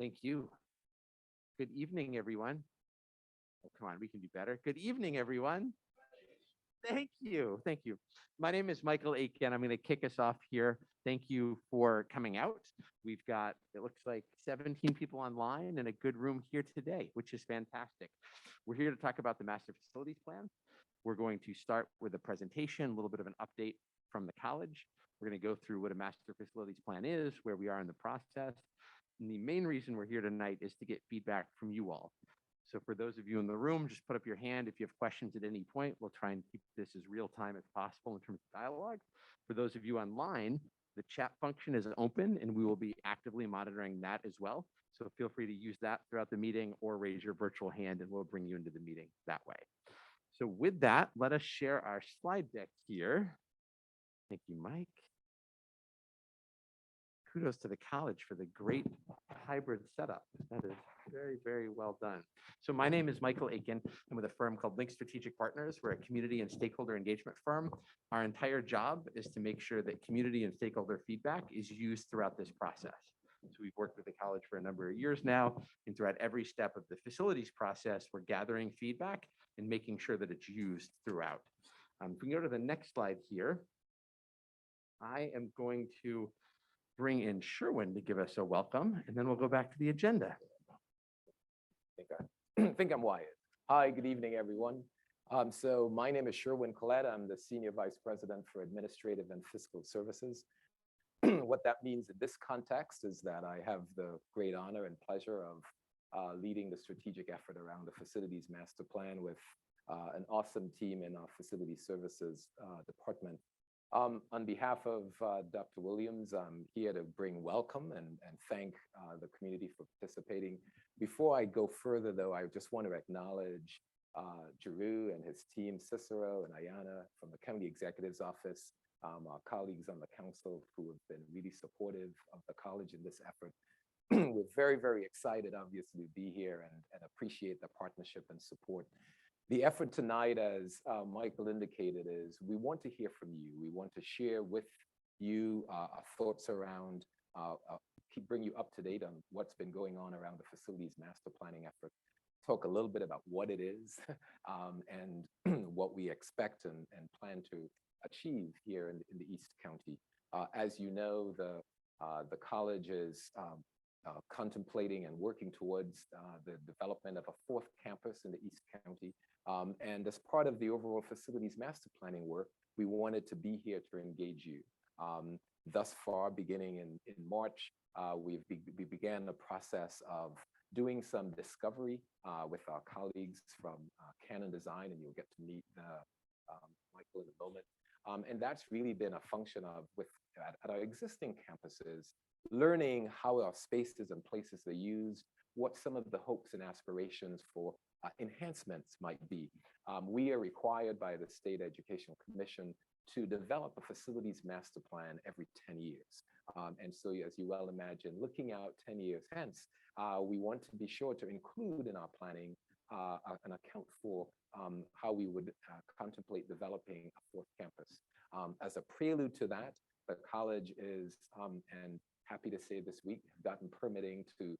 Thank you. Good evening, everyone. Oh, come on, we can do better. Good evening, everyone. Thank you. Thank you. My name is Michael Aiken. I'm going to kick us off here. Thank you for coming out. We've got, it looks like 17 people online and a good room here today, which is fantastic. We're here to talk about the master facilities plan. We're going to start with a presentation, a little bit of an update from the college. We're going to go through what a master facilities plan is, where we are in the process. And the main reason we're here tonight is to get feedback from you all. So for those of you in the room, just put up your hand if you have questions at any point. We'll try and keep this as real time as possible in terms of dialogue. For those of you online, the chat function is open and we will be actively monitoring that as well. So feel free to use that throughout the meeting or raise your virtual hand and we'll bring you into the meeting that way. So with that, let us share our slide deck here. Thank you, Mike. Kudos to the college for the great hybrid setup. That is very, very well done. So my name is Michael Aiken. I'm with a firm called Link Strategic Partners. We're a community and stakeholder engagement firm. Our entire job is to make sure that community and stakeholder feedback is used throughout this process. So we've worked with the college for a number of years now, and throughout every step of the facilities process, we're gathering feedback and making sure that it's used throughout. If we can go to the next slide here, I am going to bring in Sherwin to give us a welcome, and then we'll go back to the agenda. I think I'm Wyatt. Hi, good evening, everyone. So my name is Sherwin Collette. I'm the Senior Vice President for Administrative and Fiscal Services. What that means in this context is that I have the great honor and pleasure of leading the strategic effort around the Facilities Master Plan with an awesome team in our Facility Services Department. On behalf of Dr. Williams, I'm here to bring welcome and thank the community for participating. Before I go further, though, I just want to acknowledge Giroux and his team, Cicero and Ayana from the County Executive's Office, our colleagues on the council who have been really supportive of the college in this effort. We're very, very excited, obviously, to be here and appreciate the partnership and support. The effort tonight, as Michael indicated, is we want to hear from you. We want to share with you our thoughts around, bring you up to date on what's been going on around the facilities master planning effort, talk a little bit about what it is and what we expect and plan to achieve here in the East County. As you know, the college is contemplating and working towards the development of a fourth campus in the East County. And as part of the overall facilities master planning work, we wanted to be here to engage you. Thus far, beginning in March, we began the process of doing some discovery with our colleagues from Canon Design, and you'll get to meet Michael in a moment. And that's really been a function of, at our existing campuses, learning how our spaces and places are used, what some of the hopes and aspirations for enhancements might be. We are required by the State Educational Commission to develop a facilities master plan every 10 years. And so as you well imagine, looking out 10 years hence, we want to be sure to include in our planning an account for how we would contemplate developing a fourth campus. As a prelude to that, the college is, and happy to say this week, gotten permitting to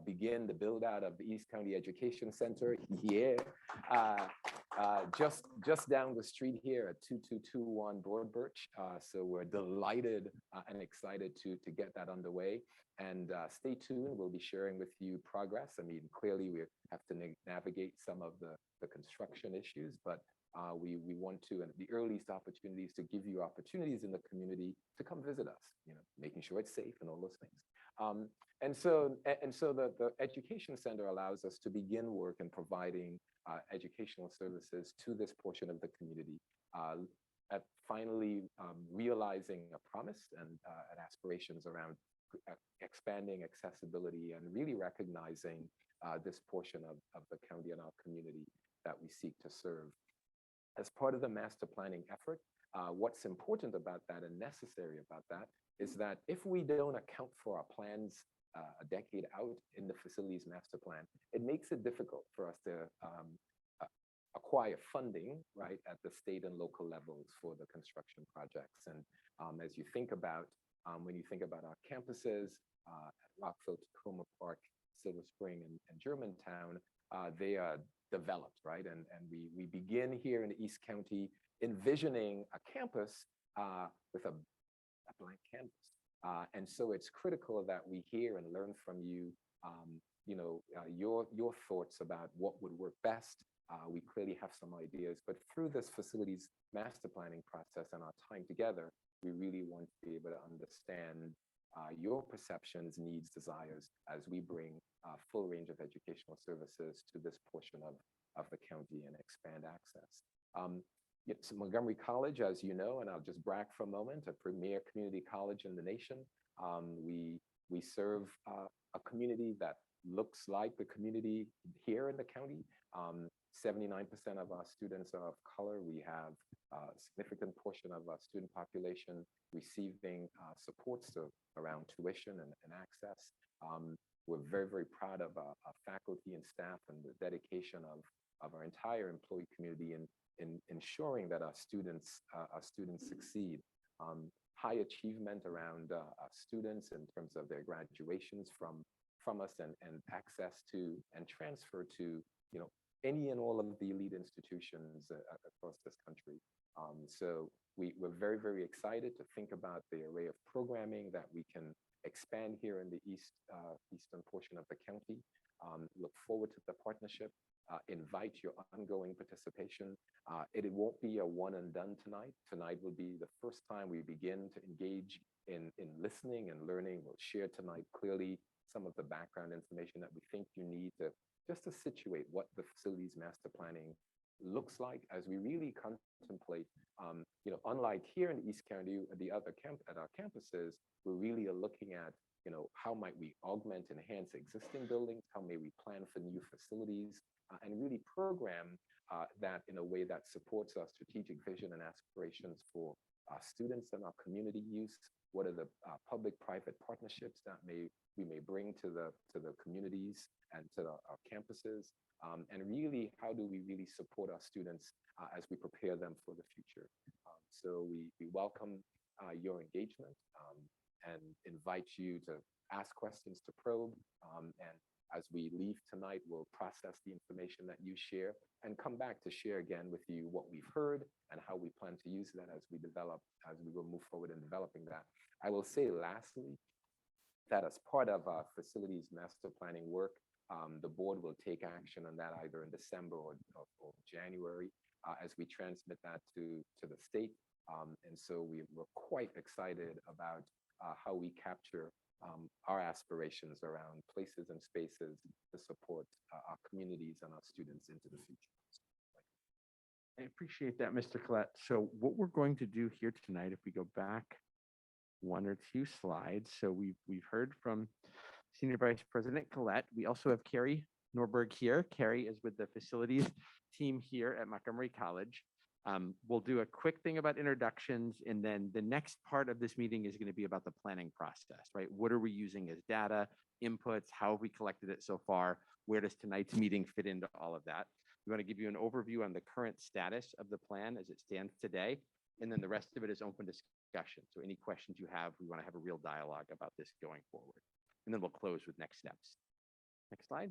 begin the build out of the East County Education Center. Yeah, just down the street here at 2221 Broad Birch. So we're delighted and excited to get that underway. And stay tuned, we'll be sharing with you progress. I mean, clearly we have to navigate some of the construction issues, but we want to, and the earliest opportunities to give you opportunities in the community to come visit us, making sure it's safe and all those things. And so the Education Center allows us to begin work in providing educational services to this portion of the community, at finally realizing a promise and aspirations around expanding accessibility and really recognizing this portion of the county and our community that we seek to serve. As part of the master planning effort, what's important about that and necessary about that is that if we don't account for our plans a decade out in the facilities master plan, it makes it difficult for us to acquire funding, right, at the state and local levels for the construction projects. And as you think about, when you think about our campuses at Rockville, Tacoma Park, Silver Spring and Germantown, they are developed, right? And we begin here in the East County envisioning a campus with a blank canvas. And so it's critical that we hear and learn from you, your thoughts about what would work best. We clearly have some ideas, but through this facilities master planning process and our time together, we really want to be able to understand your perceptions, needs, desires as we bring a full range of educational services to this portion of the county and expand access. So Montgomery College, as you know, and I'll just brag for a moment, a premier community college in the nation. We serve a community that looks like the community here in the county. 79% of our students are of color. We have a significant portion of our student population receiving supports around tuition and access. We're very, very proud of our faculty and staff and the dedication of our entire employee community in ensuring that our students succeed. High achievement around our students in terms of their graduations from us and access to and transfer to any and all of the elite institutions across this country. So we're very, very excited to think about the array of programming that we can expand here in the eastern portion of the county. Look forward to the partnership. Invite your ongoing participation. It won't be a one and done tonight. Tonight will be the first time we begin to engage in listening and learning. We'll share tonight clearly some of the background information that we think you need to just to situate what the facilities master planning looks like as we really contemplate, unlike here in the East County, at our campuses, we're really looking at, how might we augment, enhance existing buildings? How may we plan for new facilities and really program that in a way that supports our strategic vision and aspirations for our students and our community use? What are the public-private partnerships that we may bring to the communities and to our campuses? And really, how do we really support our students as we prepare them for the future? So we welcome your engagement and invite you to ask questions, to probe. And as we leave tonight, we'll process the information that you share and come back to share again with you what we've heard and how we plan to use that as we will move forward in developing that. I will say lastly, that as part of our facilities master planning work, the board will take action on that either in December or January as we transmit that to the state. And so we're quite excited about how we capture our aspirations around places and spaces to support our communities and our students into the future. I appreciate that, Mr. Collette. So what we're going to do here tonight, if we go back one or two slides. So we've heard from Senior Vice President Collette. We also have Carrie Norberg here. Carrie is with the facilities team here at Montgomery College. We'll do a quick thing about introductions, and then the next part of this meeting is going to be about the planning process, right? What are we using as data, inputs? How have we collected it so far? Where does tonight's meeting fit into all of that? We want to give you an overview on the current status of the plan as it stands today, and then the rest of it is open discussion. So any questions you have, we want to have a real dialogue about this going forward. And then we'll close with next steps. Next slide.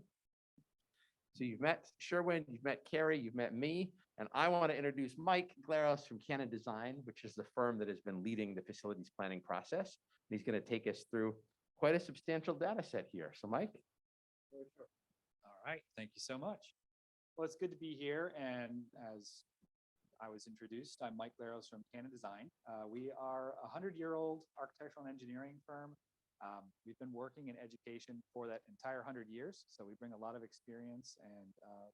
So you've met Sherwin, you've met Carrie, you've met me, and I want to introduce Mike Glaros from Canon Design, which is the firm that has been leading the facilities planning process. And he's going to take us through quite a substantial data set here. So Mike. All right, thank you so much. Well, it's good to be here. And as I was introduced, I'm Mike Glaros from Canon Design. We are a 100-year-old architectural and engineering firm. We've been working in education for that entire 100 years. So we bring a lot of experience and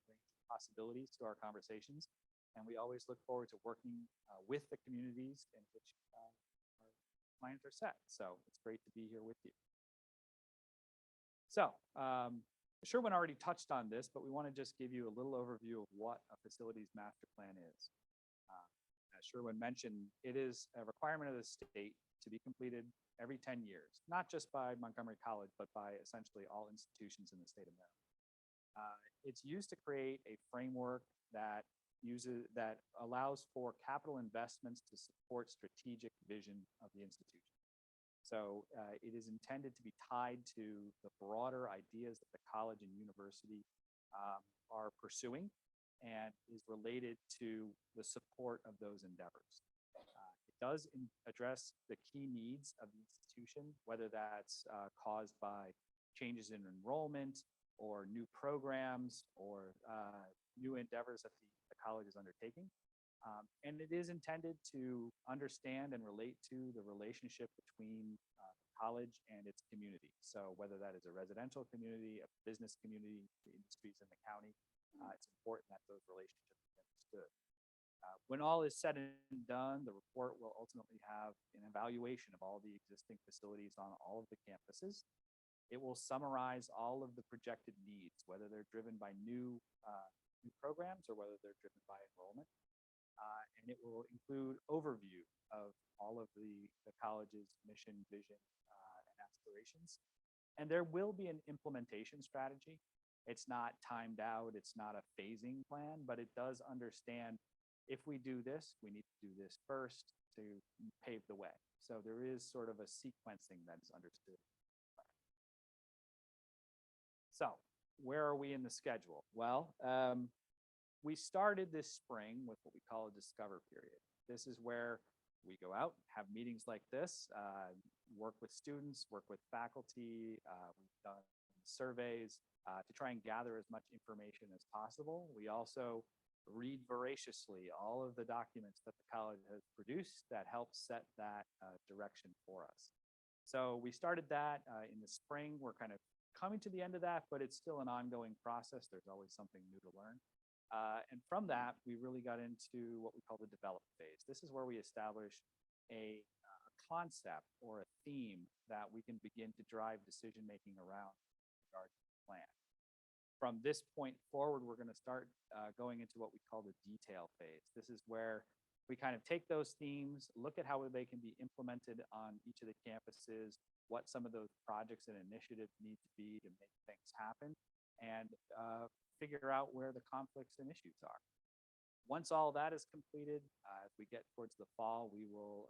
bring possibilities to our conversations. And we always look forward to working with the communities in which our clients are set. So it's great to be here with you. So Sherwin already touched on this, but we want to just give you a little overview of what a facilities master plan is. As Sherwin mentioned, it is a requirement of the state to be completed every 10 years, not just by Montgomery College, but by essentially all institutions in the state of Maryland. It's used to create a framework that allows for capital investments to support strategic vision of the institution. So it is intended to be tied to the broader ideas that the college and university are pursuing and is related to the support of those endeavors. It does address the key needs of the institution, whether that's caused by changes in enrollment or new programs or new endeavors that the college is undertaking. And it is intended to understand and relate to the relationship between the college and its community. So whether that is a residential community, a business community, the industries in the county, it's important that those relationships be understood. When all is said and done, the report will ultimately have an evaluation of all the existing facilities on all of the campuses. It will summarize all of the projected needs, whether they're driven by new programs or whether they're driven by enrollment. And it will include overview of all of the college's mission, vision, and aspirations. And there will be an implementation strategy. It's not timed out, it's not a phasing plan, but it does understand if we do this, we need to do this first to pave the way. So there is sort of a sequencing that is understood. So where are we in the schedule? Well, we started this spring with what we call a discover period. This is where we go out, have meetings like this, work with students, work with faculty. We've done surveys to try and gather as much information as possible. We also read voraciously all of the documents that the college has produced that help set that direction for us. So we started that in the spring. We're kind of coming to the end of that, but it's still an ongoing process. There's always something new to learn. And from that, we really got into what we call the develop phase. This is where we establish a concept or a theme that we can begin to drive decision-making around in regard to the plan. From this point forward, we're going to start going into what we call the detail phase. This is where we kind of take those themes, look at how they can be implemented on each of the campuses, what some of those projects and initiatives need to be to make things happen, and figure out where the conflicts and issues are. Once all that is completed, as we get towards the fall, we will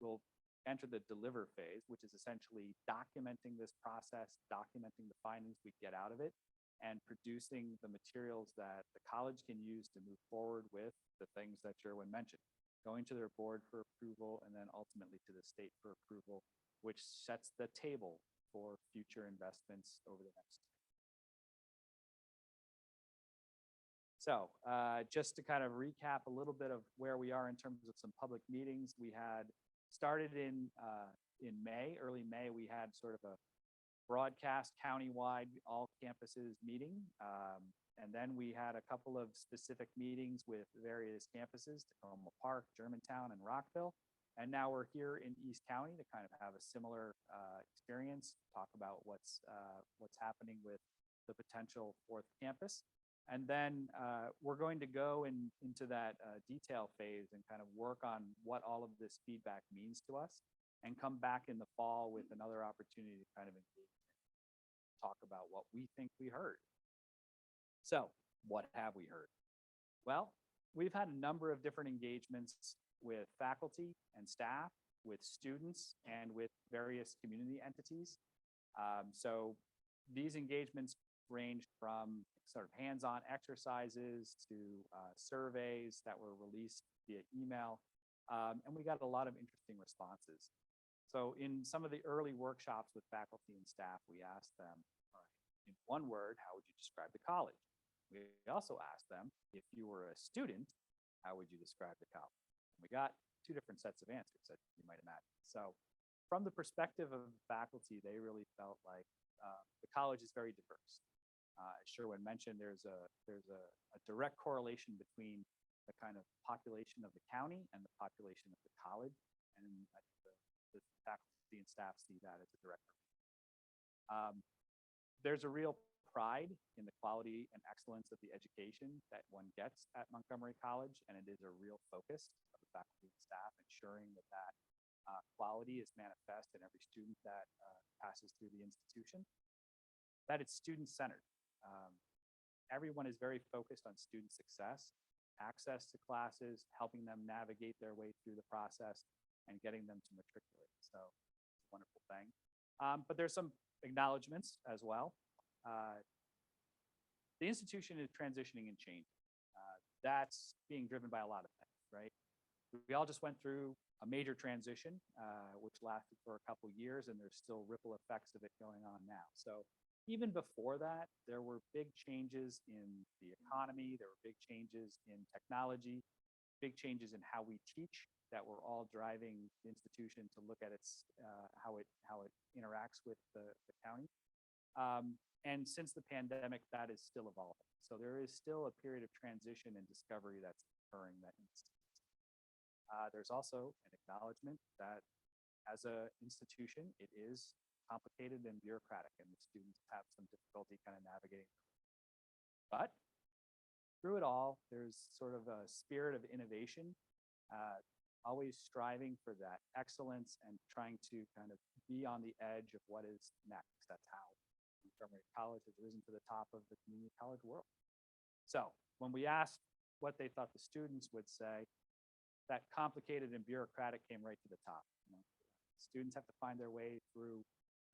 we'll enter the deliver phase, which is essentially documenting this process, documenting the findings we get out of it, and producing the materials that the college can use to move forward with the things that Sherwin mentioned, going to their board for approval and then ultimately to the state for approval, which sets the table for future investments over the next year. So just to kind of recap a little bit of where we are in terms of some public meetings, we had started in May, early May, we had sort of a broadcast countywide all campuses meeting. And then we had a couple of specific meetings with various campuses, Tacoma Park, Germantown, and Rockville. And now we're here in East County to kind of have a similar experience, talk about what's happening with the potential fourth campus. And then we're going to go into that detail phase and kind of work on what all of this feedback means to us and come back in the fall with another opportunity to kind of engage and talk about what we think we heard. So what have we heard? Well, we've had a number of different engagements with faculty and staff, with students, and with various community entities. So these engagements ranged from sort of hands-on exercises to surveys that were released via email. And we got a lot of interesting responses. So in some of the early workshops with faculty and staff, we asked them, all right, in one word, how would you describe the college? We also asked them, if you were a student, how would you describe the college? And we got two different sets of answers that you might imagine. So from the perspective of faculty, they really felt like the college is very diverse. As Sherwin mentioned, there's a direct correlation between the kind of population of the county and the population of the college. And I think the faculty and staff see that as a direct correlation. There's a real pride in the quality and excellence of the education that one gets at Montgomery College, and it is a real focus of the faculty and staff, ensuring that quality is manifest in every student that passes through the institution, that it's student-centered. Everyone is very focused on student success, access to classes, helping them navigate their way through the process, and getting them to matriculate. So wonderful thing. But there's some acknowledgments as well. Uh, the institution is transitioning and changing. That's being driven by a lot of things, right? We all just went through a major transition, which lasted for a couple years, and there's still ripple effects of it going on now. So even before that, there were big changes in the economy, there were big changes in technology, big changes in how we teach that were all driving the institution to look at its how it interacts with the county. And since the pandemic, that is still evolving. So there is still a period of transition and discovery that's occurring that needs to. There's also an acknowledgement that as an institution, it is complicated and bureaucratic, and the students have some difficulty kind of navigating. But through it all, there's sort of a spirit of innovation, always striving for that excellence and trying to kind of be on the edge of what is next. That's how Montgomery College has risen to the top of the community college world. So when we asked what they thought the students would say, that complicated and bureaucratic came right to the top. You know, students have to find their way through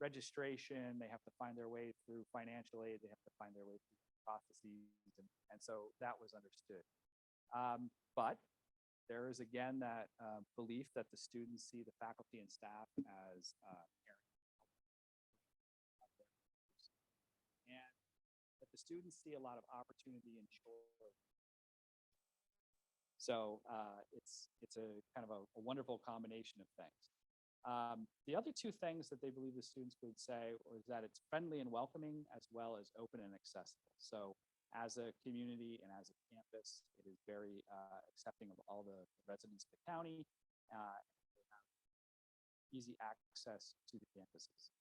registration, they have to find their way through financial aid, they have to find their way through processes, and so that was understood. But there is again that belief that the students see the faculty and staff as caring, and that the students see a lot of opportunity and choice. So it's a kind of a wonderful combination of things. The other two things that they believe the students would say was that it's friendly and welcoming, as well as open and accessible. So as a community and as a campus, it is very accepting of all the residents of the county, easy access to the campuses.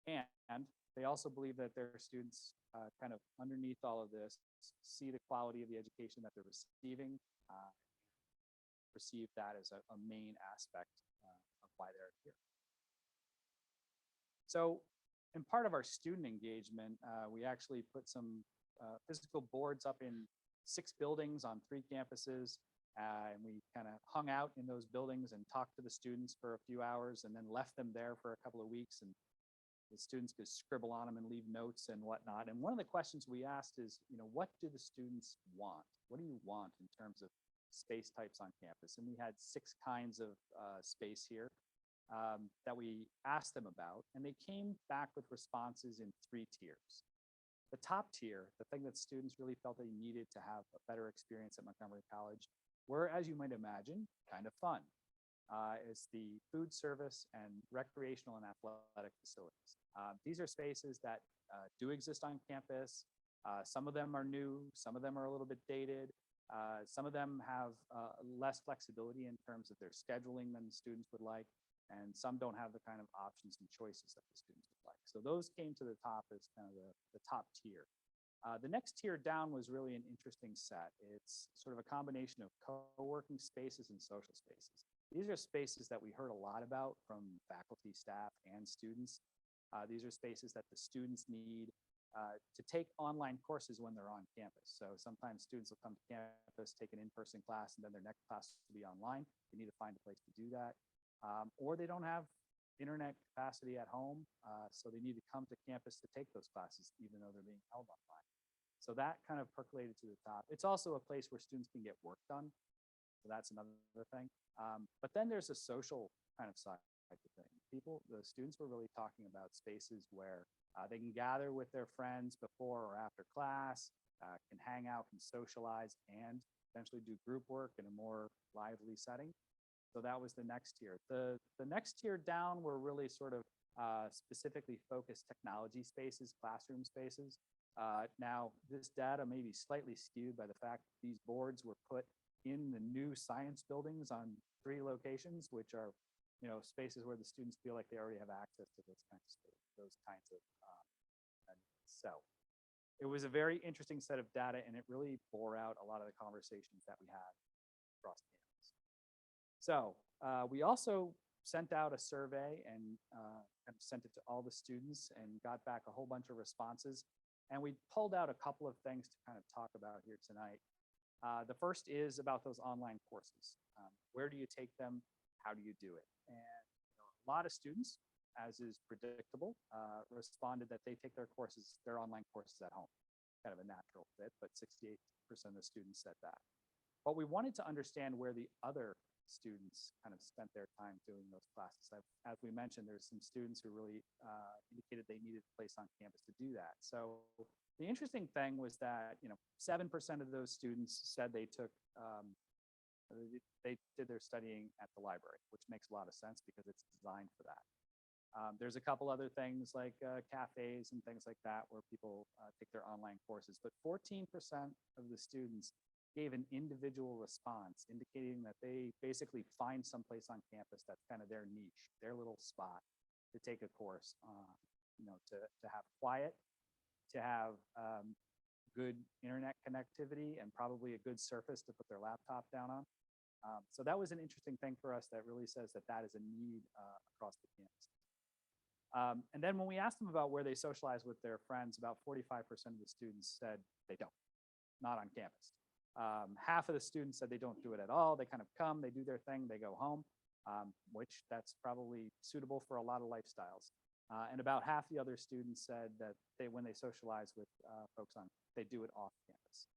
And they also believe that their students kind of underneath all of this see the quality of the education that they're receiving, perceive that as a main aspect of why they're here. So in part of our student engagement, we actually put some physical boards up in 6 buildings on 3 campuses. And we kind of hung out in those buildings and talked to the students for a few hours and then left them there for a couple of weeks. And the students could scribble on them and leave notes and whatnot. And one of the questions we asked is, you know, what do the students want? What do you want in terms of space types on campus? And we had 6 kinds of space here that we asked them about. And they came back with responses in 3 tiers. The top tier, the thing that students really felt they needed to have a better experience at Montgomery College, were, as you might imagine, kind of fun. It's the food service and recreational and athletic facilities. These are spaces that do exist on campus. Some of them are new, some of them are a little bit dated. Some of them have less flexibility in terms of their scheduling than the students would like, and some don't have the kind of options and choices that the students would like. So those came to the top as kind of the top tier. The next tier down was really an interesting set. It's sort of a combination of co-working spaces and social spaces. These are spaces that we heard a lot about from faculty, staff, and students. These are spaces that the students need to take online courses when they're on campus. So sometimes students will come to campus, take an in-person class, and then their next class will be online. They need to find a place to do that. Or they don't have internet capacity at home, so they need to come to campus to take those classes, even though they're being held online. So that kind of percolated to the top. It's also a place where students can get work done. So that's another thing. But then there's a social kind of side to things. The students were really talking about spaces where they can gather with their friends before or after class, can hang out, can socialize, and eventually do group work in a more lively setting. So that was the next tier. The next tier down were really sort of specifically focused technology spaces, classroom spaces. Now, this data may be slightly skewed by the fact that these boards were put in the new science buildings on 3 locations, which are, you know, spaces where the students feel like they already have access to those kinds of space, those kinds of. So it was a very interesting set of data, and it really bore out a lot of the conversations that we had across campus. So we also sent out a survey and kind of sent it to all the students and got back a whole bunch of responses. And we pulled out a couple of things to kind of talk about here tonight. The first is about those online courses. Where do you take them? How do you do it? And A lot of students, as is predictable, responded that they take their online courses at home. Kind of a natural fit, but 68% of the students said that. But we wanted to understand where the other students kind of spent their time doing those classes. As we mentioned, there's some students who really indicated they needed a place on campus to do that. So the interesting thing was that 7% of those students said they did their studying at the library, which makes a lot of sense because it's designed for that. There's a couple other things like cafes and things like that where people take their online courses, but 14% of the students gave an individual response indicating that they basically find someplace on campus that's kind of their niche, their little spot to take a course, to have quiet, to have good internet connectivity, and probably a good surface to put their laptop down on. So that was an interesting thing for us that really says that that is a need across the campus. And then when we asked them about where they socialize with their friends, about 45% of the students said they don't, not on campus. Half of the students said they don't do it at all. They kind of come, they do their thing, they go home, which that's probably suitable for a lot of lifestyles. And about half the other students said that when they socialize with folks they do it off campus.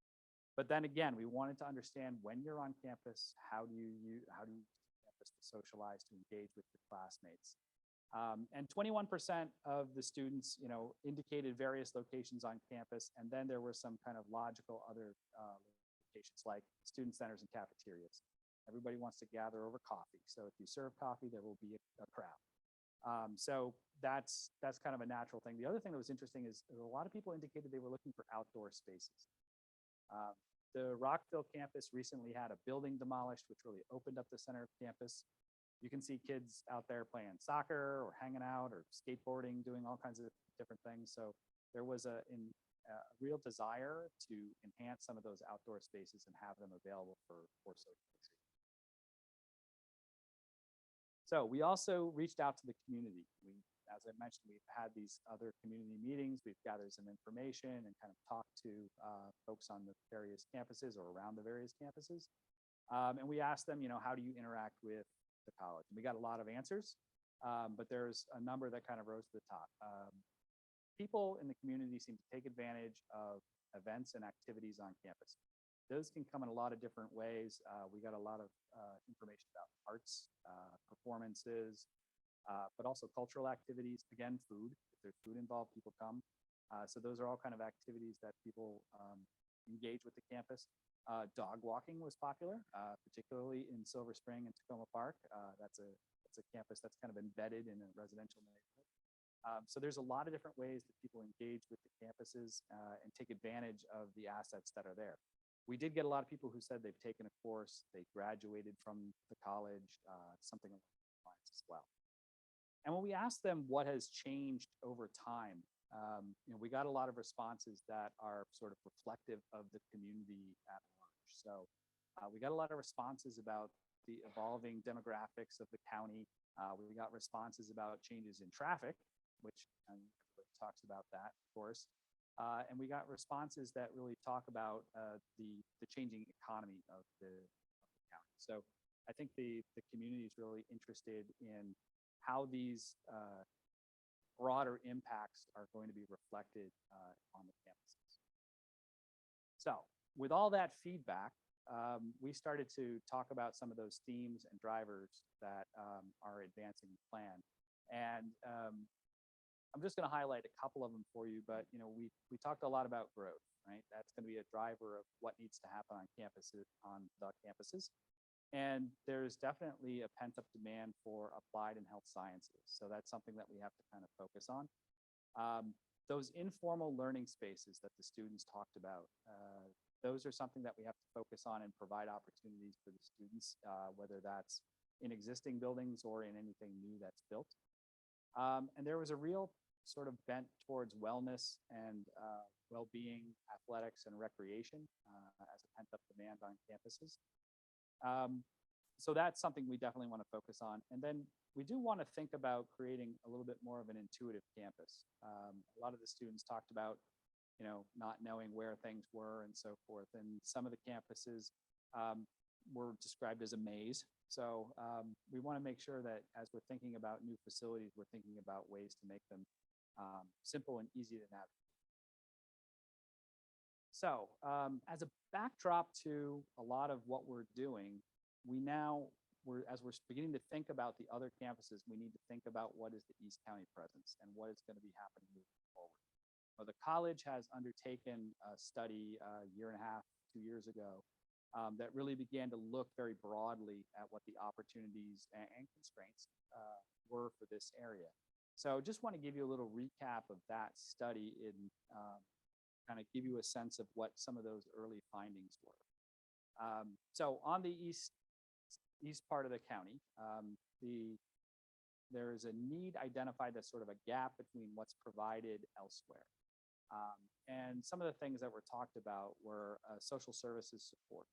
But then again, we wanted to understand when you're on campus, how do you use campus to socialize, to engage with your classmates. And 21% of the students, indicated various locations on campus, and then there were some kind of logical other locations like student centers and cafeterias. Everybody wants to gather over coffee, so if you serve coffee, there will be a crowd. So that's kind of a natural thing. The other thing that was interesting is a lot of people indicated they were looking for outdoor spaces. The Rockville campus recently had a building demolished, which really opened up the center of campus. You can see kids out there playing soccer or hanging out or skateboarding, doing all kinds of different things. So there was a real desire to enhance some of those outdoor spaces and have them available for socialization. So we also reached out to the community. As I mentioned, we've had these other community meetings. We've gathered some information and kind of talked to folks on the various campuses or around the various campuses. And we asked them, how do you interact with the college? And we got a lot of answers, but there's a number that kind of rose to the top. People in the community seem to take advantage of events and activities on campus. Those can come in a lot of different ways. We got a lot of information about arts, performances, but also cultural activities. Again, food. If there's food involved, people come. So those are all kind of activities that people engage with the campus. Dog walking was popular, particularly in Silver Spring and Tacoma Park. That's a campus that's kind of embedded in a residential neighborhood. So there's a lot of different ways that people engage with the campuses and take advantage of the assets that are there. We did get a lot of people who said they've taken a course, they graduated from the college, something along those lines as well. And when we asked them what has changed over time, we got a lot of responses that are sort of reflective of the community at large. So we got a lot of responses about the evolving demographics of the county. We got responses about changes in traffic, which everybody talks about that, of course. And we got responses that really talk about the changing economy of the county. So I think the community is really interested in how these broader impacts are going to be reflected on the campuses. So with all that feedback, we started to talk about some of those themes and drivers that are advancing the plan. And I'm just going to highlight a couple of them for you, but we talked a lot about growth, right? That's going to be a driver of what needs to happen on the campuses. And there's definitely a pent-up demand for applied and health sciences. So that's something that we have to kind of focus on. Those informal learning spaces that the students talked about, those are something that we have to focus on and provide opportunities for the students, whether that's in existing buildings or in anything new that's built. And there was a real sort of bent towards wellness and well-being, athletics, and recreation as a pent-up demand on campuses. So that's something we definitely want to focus on. And then we do want to think about creating a little bit more of an intuitive campus. A lot of the students talked about, not knowing where things were and so forth. And some of the campuses, were described as a maze. So we want to make sure that as we're thinking about new facilities, we're thinking about ways to make them simple and easy to navigate. So as a backdrop to a lot of what we're doing, as we're beginning to think about the other campuses, we need to think about what is the East County presence and what is going to be happening moving forward. Well, the college has undertaken a study a year and a half, 2 years ago, that really began to look very broadly at what the opportunities and constraints were for this area. So just want to give you a little recap of that study and kind of give you a sense of what some of those early findings were. So on the east part of the county, there is a need identified that's sort of a gap between what's provided elsewhere. And some of the things that were talked about were social services support,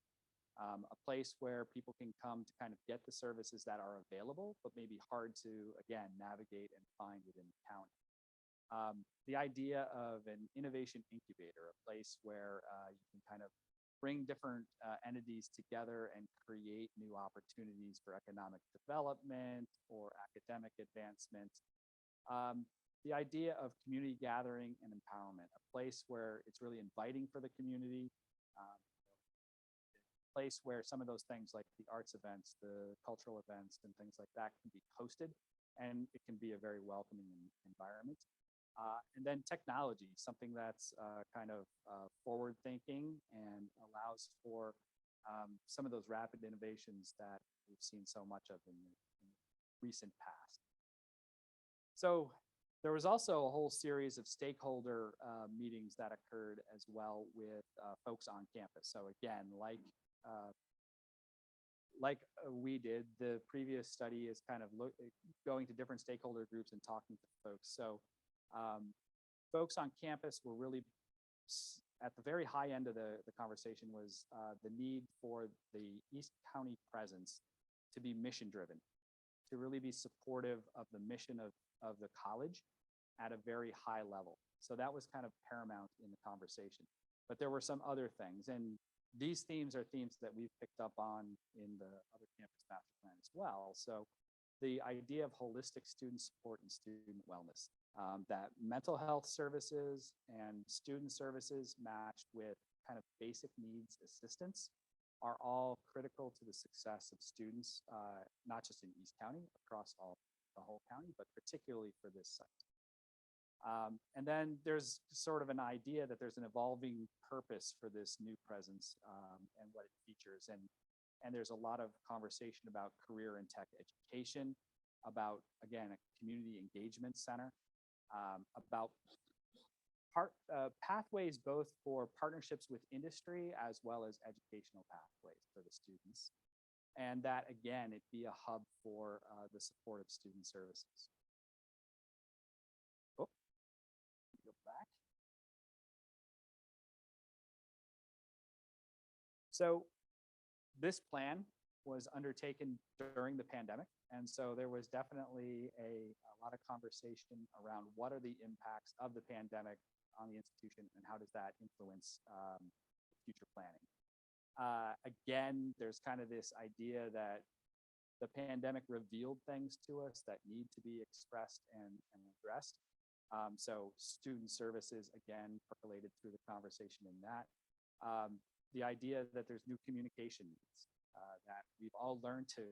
a place where people can come to kind of get the services that are available, but maybe hard to, again, navigate and find within the county. The idea of an innovation incubator, a place where you can kind of bring different entities together and create new opportunities for economic development or academic advancement. The idea of community gathering and empowerment, a place where it's really inviting for the community, a place where some of those things like the arts events, the cultural events, and things like that can be hosted, and it can be a very welcoming environment. And then technology, something that's kind of forward thinking and allows for some of those rapid innovations that we've seen so much of in the recent past. So there was also a whole series of stakeholder meetings that occurred as well with folks on campus. So again, like we did, the previous study is kind of going to different stakeholder groups and talking to folks. So folks on campus were really at the very high end of the conversation was the need for the East County presence to be mission driven, to really be supportive of the mission of the college at a very high level. So that was kind of paramount in the conversation. But there were some other things, and these themes are themes that we've picked up on in the other campus master plan as well. So the idea of holistic student support and student wellness, that mental health services and student services matched with kind of basic needs assistance are all critical to the success of students, not just in East County, across the whole county, but particularly for this site. And then there's sort of an idea that there's an evolving purpose for this new presence and what it features. And there's a lot of conversation about career and tech education, about, again, a community engagement center, about pathways both for partnerships with industry as well as educational pathways for the students. And that, again, it be a hub for the support of student services. Oh, go back. So this plan was undertaken during the pandemic. And so there was definitely a lot of conversation around what are the impacts of the pandemic on the institution and how does that influence future planning. Again, there's kind of this idea that the pandemic revealed things to us that need to be expressed and addressed. So student services, again, percolated through the conversation in that. The idea that there's new communication needs, that we've all learned to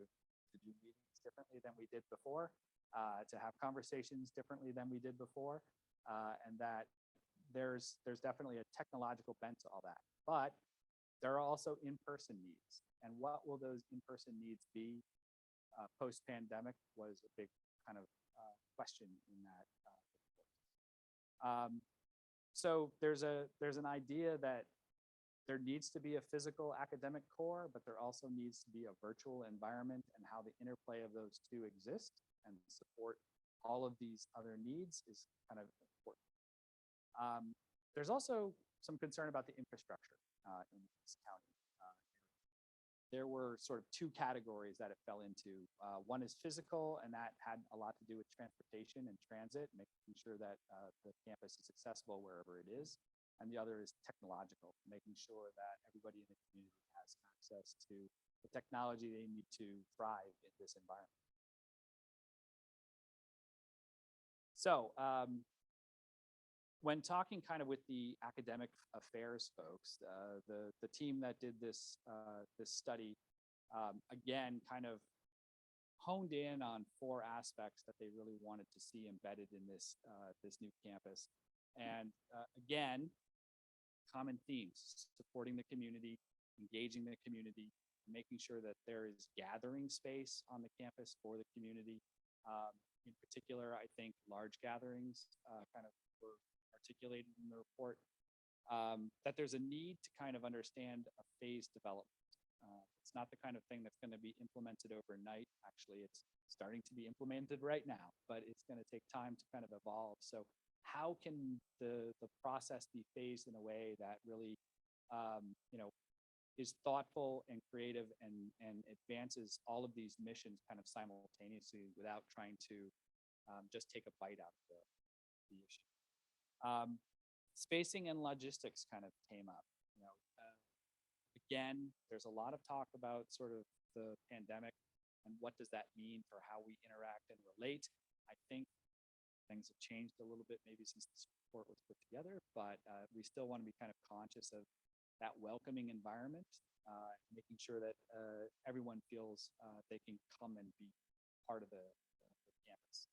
do meetings differently than we did before, to have conversations differently than we did before, and that there's definitely a technological bent to all that. But there are also in-person needs. And what will those in-person needs be post-pandemic was a big kind of question in that report. So there's an idea that there needs to be a physical academic core, but there also needs to be a virtual environment, and how the interplay of those two exist and support all of these other needs is kind of important. There's also some concern about the infrastructure in this county. There were sort of two categories that it fell into. One is physical, and that had a lot to do with transportation and transit, making sure that the campus is accessible wherever it is. And the other is technological, making sure that everybody in the community has access to the technology they need to thrive in this environment. So when talking kind of with the academic affairs folks, the team that did this this study, again, kind of honed in on 4 aspects that they really wanted to see embedded in this this new campus. And again, common themes: supporting the community, engaging the community, making sure that there is gathering space on the campus for the community. In particular, I think large gatherings kind of were articulated in the report. That there's a need to kind of understand a phased development. It's not the kind of thing that's going to be implemented overnight. Actually, it's starting to be implemented right now, but it's going to take time to kind of evolve. So how can the process be phased in a way that really, you know, is thoughtful and creative and advances all of these missions kind of simultaneously without trying to just take a bite out of the issue. Spacing and logistics kind of came up. You know, again, there's a lot of talk about sort of the pandemic and what does that mean for how we interact and relate. I think things have changed a little bit maybe since this report was put together, but we still want to be kind of conscious of that welcoming environment, making sure that everyone feels they can come and be part of the campus.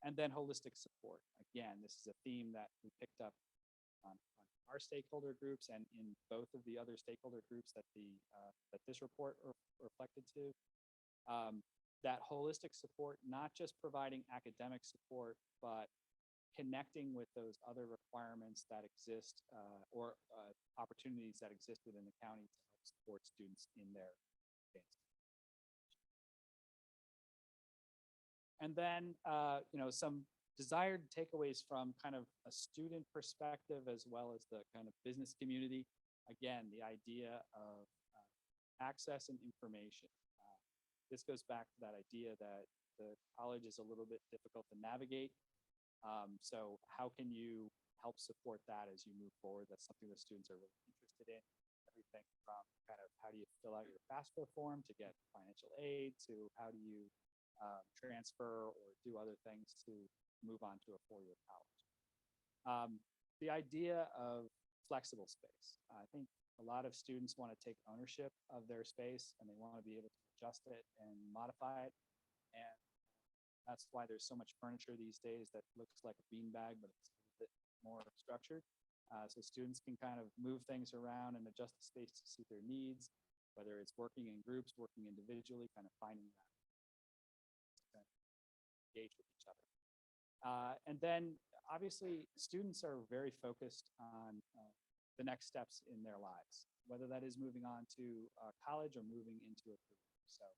And then holistic support. Again, this is a theme that we picked up on our stakeholder groups and in both of the other stakeholder groups that that this report reflected to. That holistic support, not just providing academic support, but connecting with those other requirements that exist or opportunities that exist within the county to help support students in their advancement. And then, you know, some desired takeaways from kind of a student perspective as well as the kind of business community. Again, the idea of access and information. This goes back to that idea that the college is a little bit difficult to navigate. So how can you help support that as you move forward? That's something that students are really interested in. Everything from kind of how do you fill out your FAFSA form to get financial aid to how do you transfer or do other things to move on to a 4-year college. The idea of flexible space. I think a lot of students want to take ownership of their space and they want to be able to adjust it and modify it. And that's why there's so much furniture these days that looks like a beanbag, but it's a bit more structured. So students can kind of move things around and adjust the space to suit their needs, whether it's working in groups, working individually, kind of finding that kind of engage with each other. And then obviously students are very focused on the next steps in their lives, whether that is moving on to college or moving into a career. So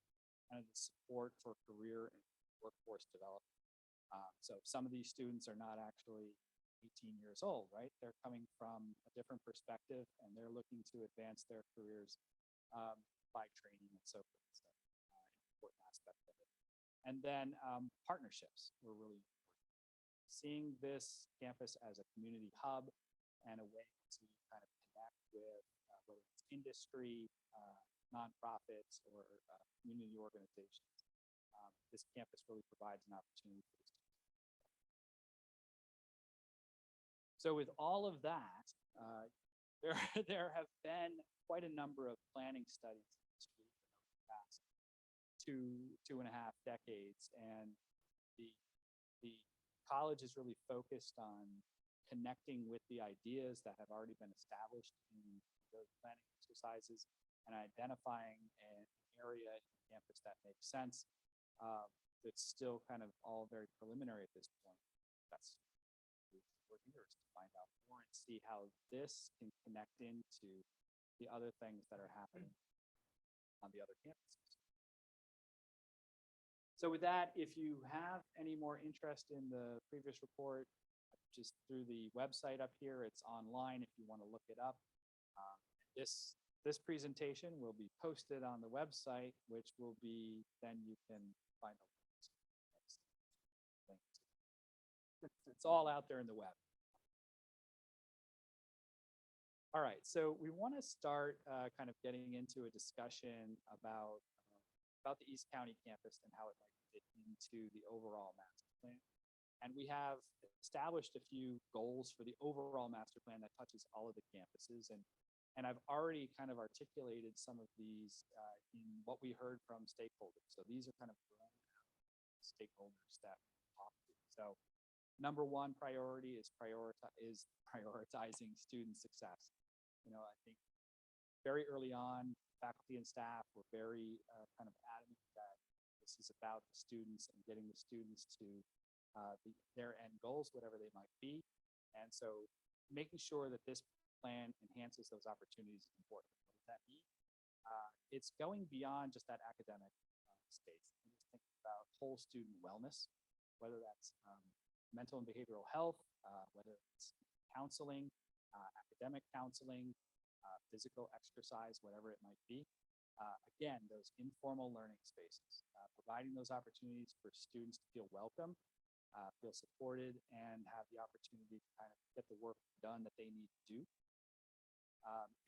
kind of the support for career and workforce development. So some of these students are not actually 18 years old, right? They're coming from a different perspective and they're looking to advance their careers by training and so forth. So an important aspect of it. And then partnerships were really important. Seeing this campus as a community hub and a way to kind of connect with whether it's industry, nonprofits, or community organizations. This campus really provides an opportunity for this. So with all of that, there have been quite a number of planning studies in this region over the past 2.5 decades, and the college is really focused on connecting with the ideas that have already been established in those planning exercises and identifying an area in the campus that makes sense. It's still kind of all very preliminary at this point. That's we're here to find out more and see how this can connect into the other things that are happening on the other campuses. So with that, if you have any more interest in the previous report, just through the website up here, it's online if you want to look it up. This presentation will be posted on the website, which will be, then you can find a link. It's all out there in the web. All right, so we want to start kind of getting into a discussion about the East County campus and how it might fit into the overall master plan. And we have established a few goals for the overall master plan that touches all of the campuses. And I've already kind of articulated some of these in what we heard from stakeholders. So these are kind of stakeholders that we talk to. So number one priority is prioritizing student success. I think very early on, faculty and staff were very kind of adamant that this is about the students and getting the students to their end goals, whatever they might be. And so making sure that this plan enhances those opportunities is important. What does that mean? It's going beyond just that academic space. It's thinking about whole student wellness, whether that's mental and behavioral health, whether it's counseling, academic counseling, physical exercise, whatever it might be. Again, those informal learning spaces, providing those opportunities for students to feel welcome, feel supported, and have the opportunity to kind of get the work done that they need to do.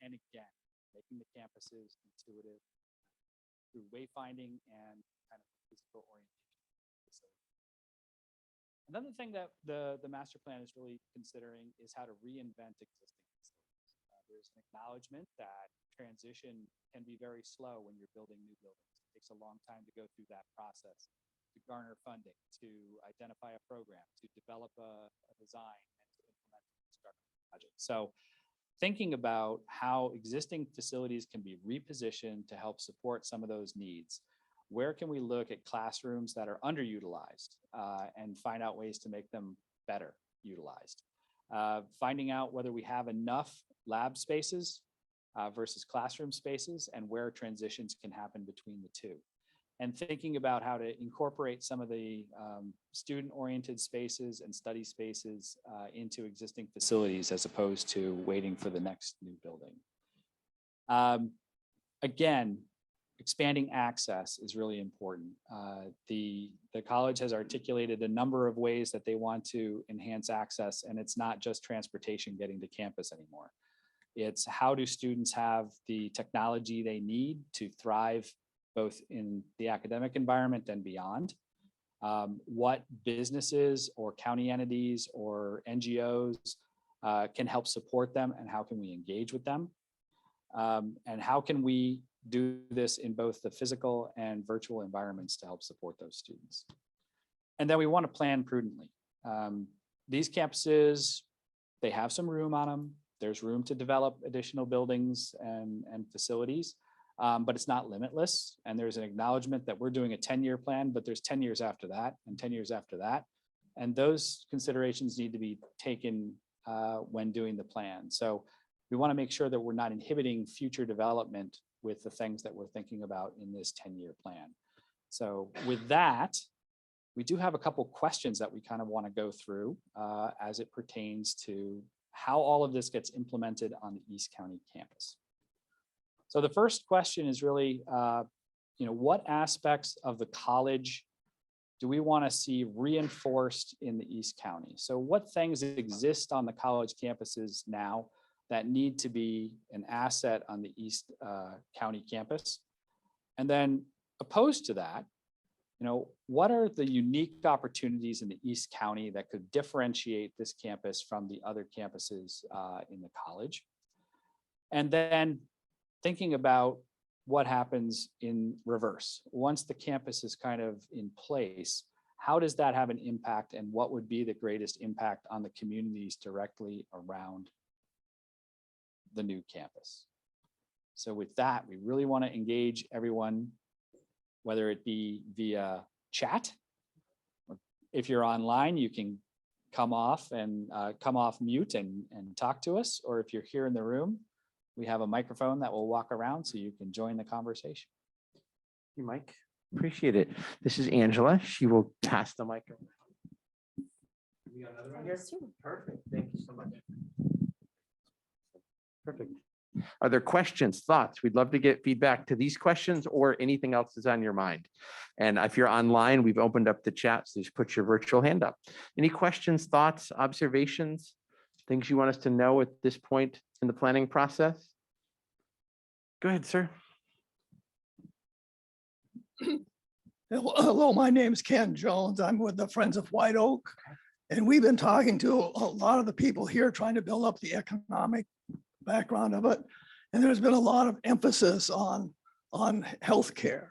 And again, making the campuses intuitive through wayfinding and kind of physical orientation. Another thing that the master plan is really considering is how to reinvent existing facilities. There's an acknowledgement that transition can be very slow when you're building new buildings. It takes a long time to go through that process, to garner funding, to identify a program, to develop a design, and to implement a construction project. So thinking about how existing facilities can be repositioned to help support some of those needs. Where can we look at classrooms that are underutilized and find out ways to make them better utilized? Finding out whether we have enough lab spaces versus classroom spaces and where transitions can happen between the two. And thinking about how to incorporate some of the student-oriented spaces and study spaces into existing facilities as opposed to waiting for the next new building. Again, expanding access is really important. The college has articulated a number of ways that they want to enhance access, and it's not just transportation getting to campus anymore. It's how do students have the technology they need to thrive both in the academic environment and beyond. What businesses or county entities or NGOs can help support them, and how can we engage with them? And how can we do this in both the physical and virtual environments to help support those students? And then we want to plan prudently. These campuses, they have some room on them. There's room to develop additional buildings and facilities, but it's not limitless. And there's an acknowledgement that we're doing a 10-year plan, but there's 10 years after that and 10 years after that. And those considerations need to be taken when doing the plan. So we want to make sure that we're not inhibiting future development with the things that we're thinking about in this 10-year plan. So with that, we do have a couple questions that we kind of want to go through as it pertains to how all of this gets implemented on the East County campus. So the first question is really, what aspects of the college do we want to see reinforced in the East County? So what things exist on the college campuses now that need to be an asset on the East County campus? And then opposed to that, what are the unique opportunities in the East County that could differentiate this campus from the other campuses in the college? And then thinking about what happens in reverse. Once the campus is kind of in place, how does that have an impact, and what would be the greatest impact on the communities directly around the new campus? So with that, we really want to engage everyone, whether it be via chat. If you're online, you can come off mute and talk to us. Or if you're here in the room, we have a microphone that will walk around so you can join the conversation. Thank you, Mike. Appreciate it. This is Angela. She will pass the mic around. We got another one here? Perfect. Thank you so much. Perfect. Are there questions, thoughts? We'd love to get feedback to these questions or anything else that's on your mind. And if you're online, we've opened up the chat, so just put your virtual hand up. Any questions, thoughts, observations, things you want us to know at this point in the planning process? Go ahead, sir. Hello, my name is Ken Jones. I'm with the Friends of White Oak. And we've been talking to a lot of the people here trying to build up the economic background of it. And there's been a lot of emphasis on healthcare.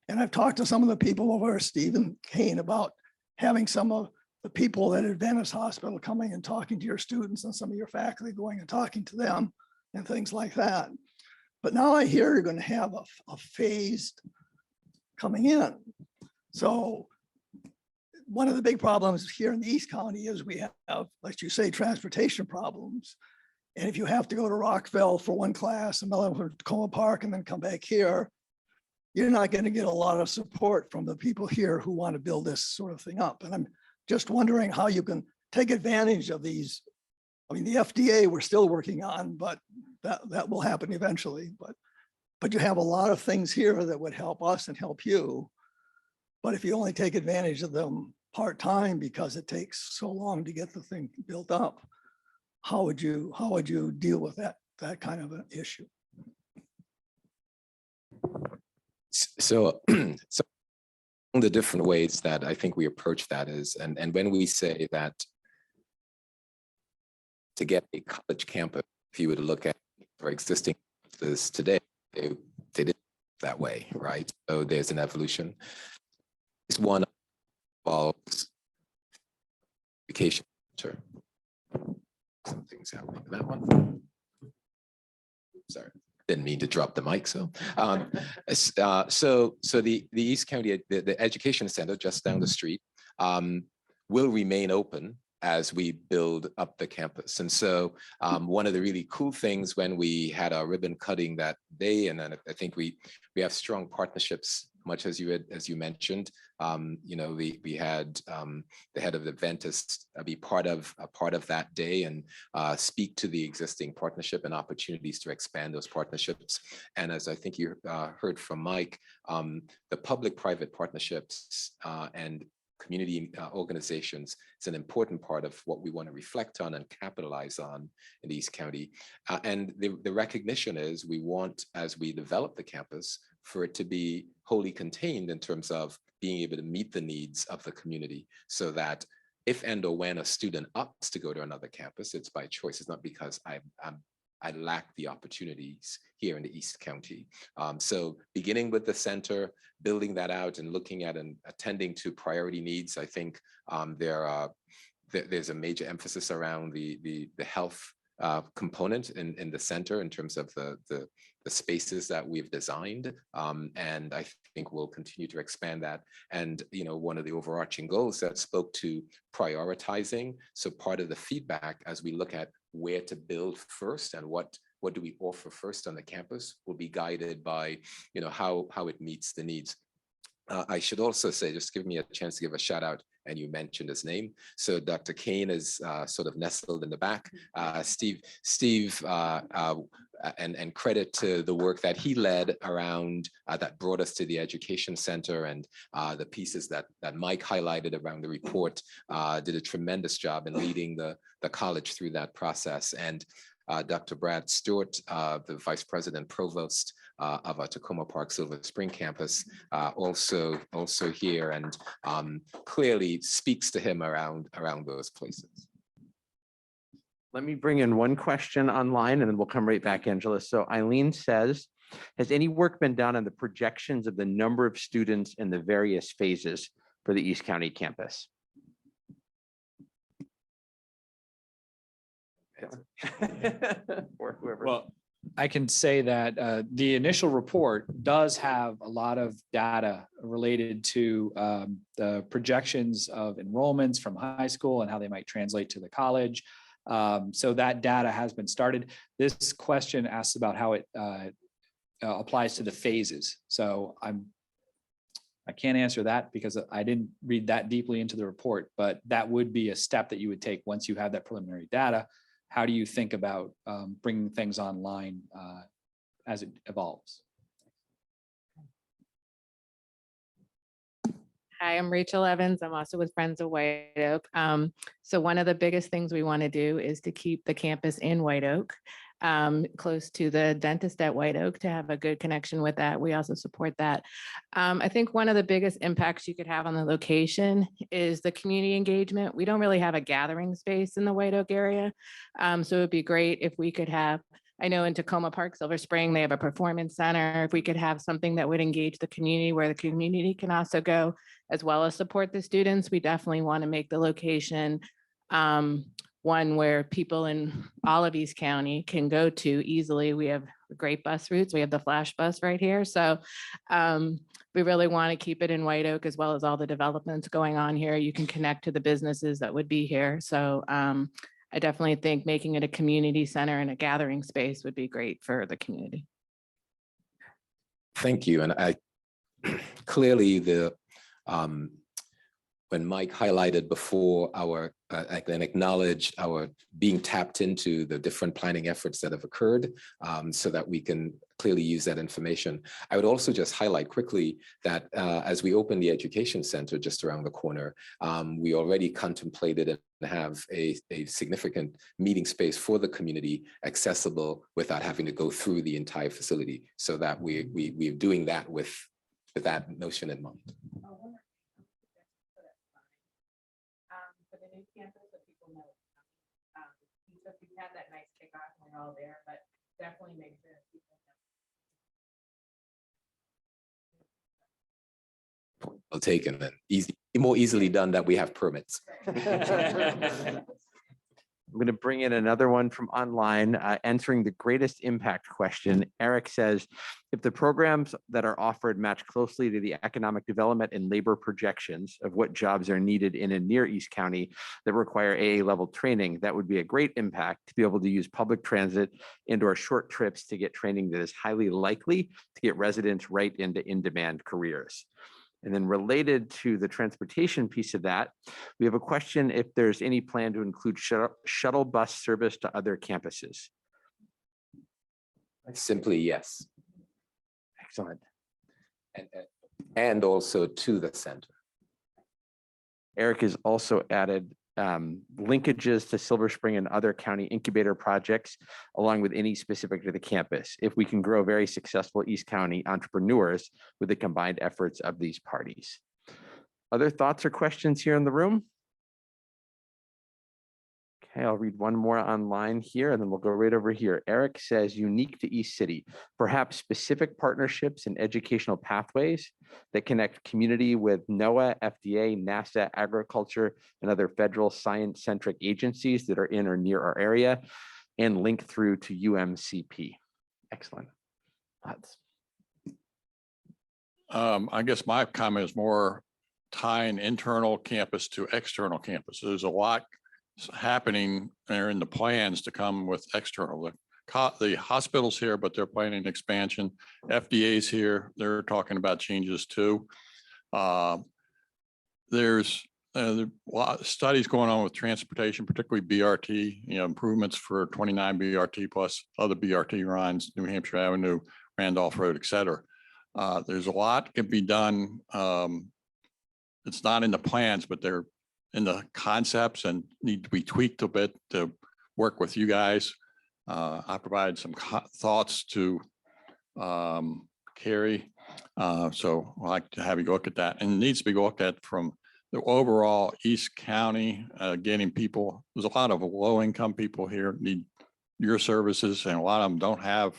And I've talked to some of the people over at Stephen Kane about having some of the people at Adventist Hospital coming and talking to your students and some of your faculty going and talking to them and things like that. But now I hear you're going to have a phased coming in. So one of the big problems here in the East County is we have, like you say, transportation problems. And if you have to go to Rockville for one class and for Tacoma Park and then come back here, you're not going to get a lot of support from the people here who want to build this sort of thing up. And I'm just wondering how you can take advantage of these. I mean, the FDA we're still working on, but that will happen eventually. But you have a lot of things here that would help us and help you. But if you only take advantage of them part-time because it takes so long to get the thing built up, how would you deal with that kind of an issue? So, so one of the different ways that I think we approach that is, and when we say that to get a college campus, if you were to look at our existing campuses today, they didn't that way, right? So there's an evolution. This one involves education center. Something's happening with that one. Sorry, didn't mean to drop the mic. So the East County, the education center just down the street will remain open as we build up the campus. And so one of the really cool things when we had our ribbon cutting that day, and then I think we have strong partnerships, much as you mentioned. We had the head of Adventist be part of that day and speak to the existing partnership and opportunities to expand those partnerships. And as I think you heard from Mike, the public-private partnerships and community organizations is an important part of what we want to reflect on and capitalize on in the East County. And the recognition is we want, as we develop the campus, for it to be wholly contained in terms of being able to meet the needs of the community, so that if and or when a student opts to go to another campus, it's by choice. It's not because I lack the opportunities here in the East County. So beginning with the center, building that out and looking at and attending to priority needs, I think there's a major emphasis around the health component in the center in terms of the spaces that we've designed. And I think we'll continue to expand that. And one of the overarching goals that spoke to prioritizing. So part of the feedback as we look at where to build first and what do we offer first on the campus will be guided by how it meets the needs. I should also say, just give me a chance to give a shout out, and you mentioned his name. So Dr. Kane is sort of nestled in the back. Steve, and credit to the work that he led around that brought us to the education center, and the pieces that Mike highlighted around the report, did a tremendous job in leading the college through that process. And Dr. Brad Stewart, the Vice President Provost of our Tacoma Park Silver Spring campus, also here, and clearly speaks to him around those places. Let me bring in one question online and then we'll come right back, Angela. So Eileen says, has any work been done on the projections of the number of students in the various phases for the East County campus? Or whoever. Well, I can say that the initial report does have a lot of data related to the projections of enrollments from high school and how they might translate to the college. So that data has been started. This question asks about how it applies to the phases. So I can't answer that because I didn't read that deeply into the report, but that would be a step that you would take once you have that preliminary data. How do you think about bringing things online as it evolves? Hi, I'm Rachel Evans. I'm also with Friends of White Oak. So one of the biggest things we want to do is to keep the campus in White Oak. close to the dentist at White Oak to have a good connection with that. We also support that. I think one of the biggest impacts you could have on the location is the community engagement. We don't really have a gathering space in the White Oak area. So it'd be great if we could have, I know in Tacoma Park, Silver Spring, they have a performance center. If we could have something that would engage the community where the community can also go as well as support the students, we definitely want to make the location one where people in all of East County can go to easily. We have great bus routes. We have the Flash bus right here. So we really want to keep it in White Oak as well as all the developments going on here. You can connect to the businesses that would be here. So I definitely think making it a community center and a gathering space would be great for the community. Thank you. And I clearly when Mike highlighted before our and acknowledged our being tapped into the different planning efforts that have occurred so that we can clearly use that information. I would also just highlight quickly that as we open the education center just around the corner, we already contemplated and have a significant meeting space for the community accessible without having to go through the entire facility, so that we're doing that with that notion in mind. For the new campus, so people know. So if we had that nice kickoff, we're all there, but definitely make sure people know. Well taken, then. More easily done that we have permits. I'm going to bring in another one from online, answering the greatest impact question. Eric says, if the programs that are offered match closely to the economic development and labor projections of what jobs are needed in and near East County that require AA level training, that would be a great impact to be able to use public transit and or short trips to get training that is highly likely to get residents right into in-demand careers. And then related to the transportation piece of that, we have a question if there's any plan to include shuttle bus service to other campuses. Simply yes. Excellent. And also to the center. Eric has also added linkages to Silver Spring and other county incubator projects, along with any specific to the campus, if we can grow very successful East County entrepreneurs with the combined efforts of these parties. Other thoughts or questions here in the room? Okay, I'll read one more online here and then we'll go right over here. Eric says, unique to East City, perhaps specific partnerships and educational pathways that connect community with NOAA, FDA, NASA, agriculture, and other federal science-centric agencies that are in or near our area, and link through to UMCP. Excellent. Lots. I guess my comment is more tying internal campus to external campus. There's a lot happening there in the plans to come with external. The hospital's here, but they're planning expansion. FDA's here. They're talking about changes too. There's a lot of studies going on with transportation, particularly BRT, improvements for 29 BRT plus other BRT lines, New Hampshire Avenue, Randolph Road, et cetera. There's a lot can be done. It's not in the plans, but they're in the concepts and need to be tweaked a bit to work with you guys. I provided some thoughts to Carrie. So I'd like to have you look at that. And it needs to be looked at from the overall East County, getting people. There's a lot of low-income people here need your services, and a lot of them don't have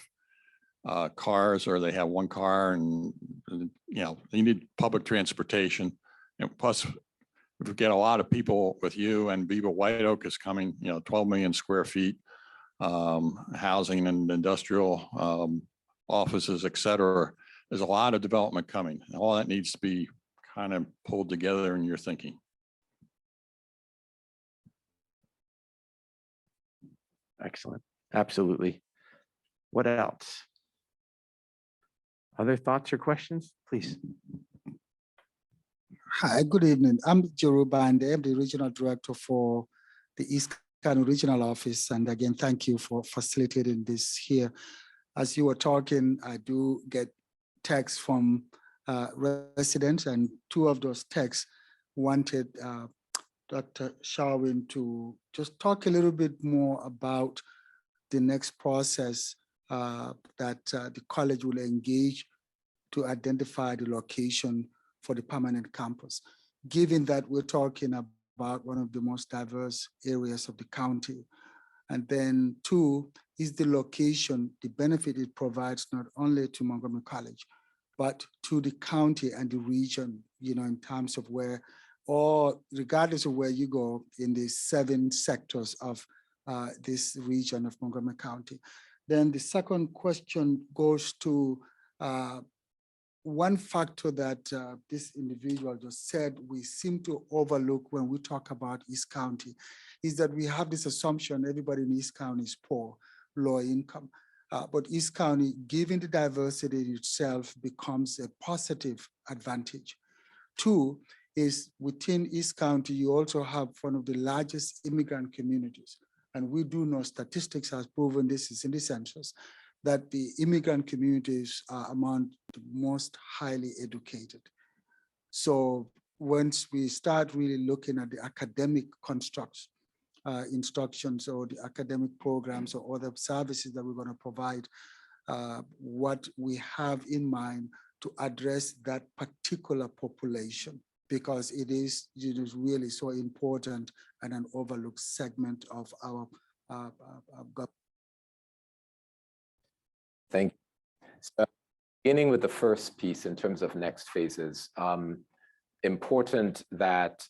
cars, or they have one car, and they need public transportation. And plus, if we get a lot of people with you, and Viva White Oak is coming, 12 million square feet, housing and industrial offices, et cetera. There's a lot of development coming. And all that needs to be kind of pulled together in your thinking. Excellent. Absolutely. What else? Other thoughts or questions, please? Hi, good evening. I'm Joe Bande. I'm the Regional Director for the East County Regional Office. And again, thank you for facilitating this here. As you were talking, I do get texts from residents, and two of those texts wanted Dr. Sharwin to just talk a little bit more about the next process that the college will engage to identify the location for the permanent campus. Given that we're talking about one of the most diverse areas of the county. And then two is the location, the benefit it provides not only to Montgomery College, but to the county and the region, you know, in terms of where, or regardless of where you go in the 7 sectors of this region of Montgomery County. Then the second question goes to one factor that this individual just said we seem to overlook when we talk about East County is that we have this assumption everybody in East County is poor, low income. But East County, given the diversity itself, becomes a positive advantage. Two is within East County, you also have one of the largest immigrant communities. And we do know statistics has proven this is in the census, that the immigrant communities are among the most highly educated. So once we start really looking at the academic constructs, instructions or the academic programs or other services that we're going to provide, what we have in mind to address that particular population, because it is really so important and an overlooked segment of our government. Thank you. So beginning with the first piece in terms of next phases, important that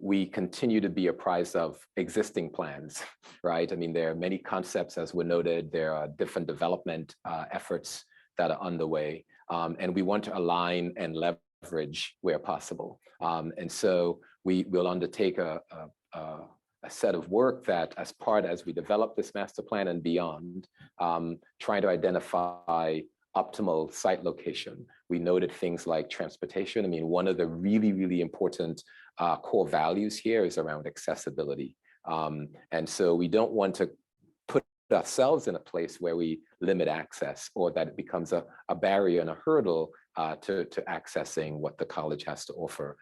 we continue to be apprised of existing plans, right? I mean, there are many concepts, as were noted, there are different development efforts that are underway, and we want to align and leverage where possible. And so we will undertake a set of work that as we develop this master plan and beyond, trying to identify optimal site location. We noted things like transportation. I mean, one of the really, really important core values here is around accessibility. And so we don't want to put ourselves in a place where we limit access or that it becomes a barrier and a hurdle to accessing what the college has to offer.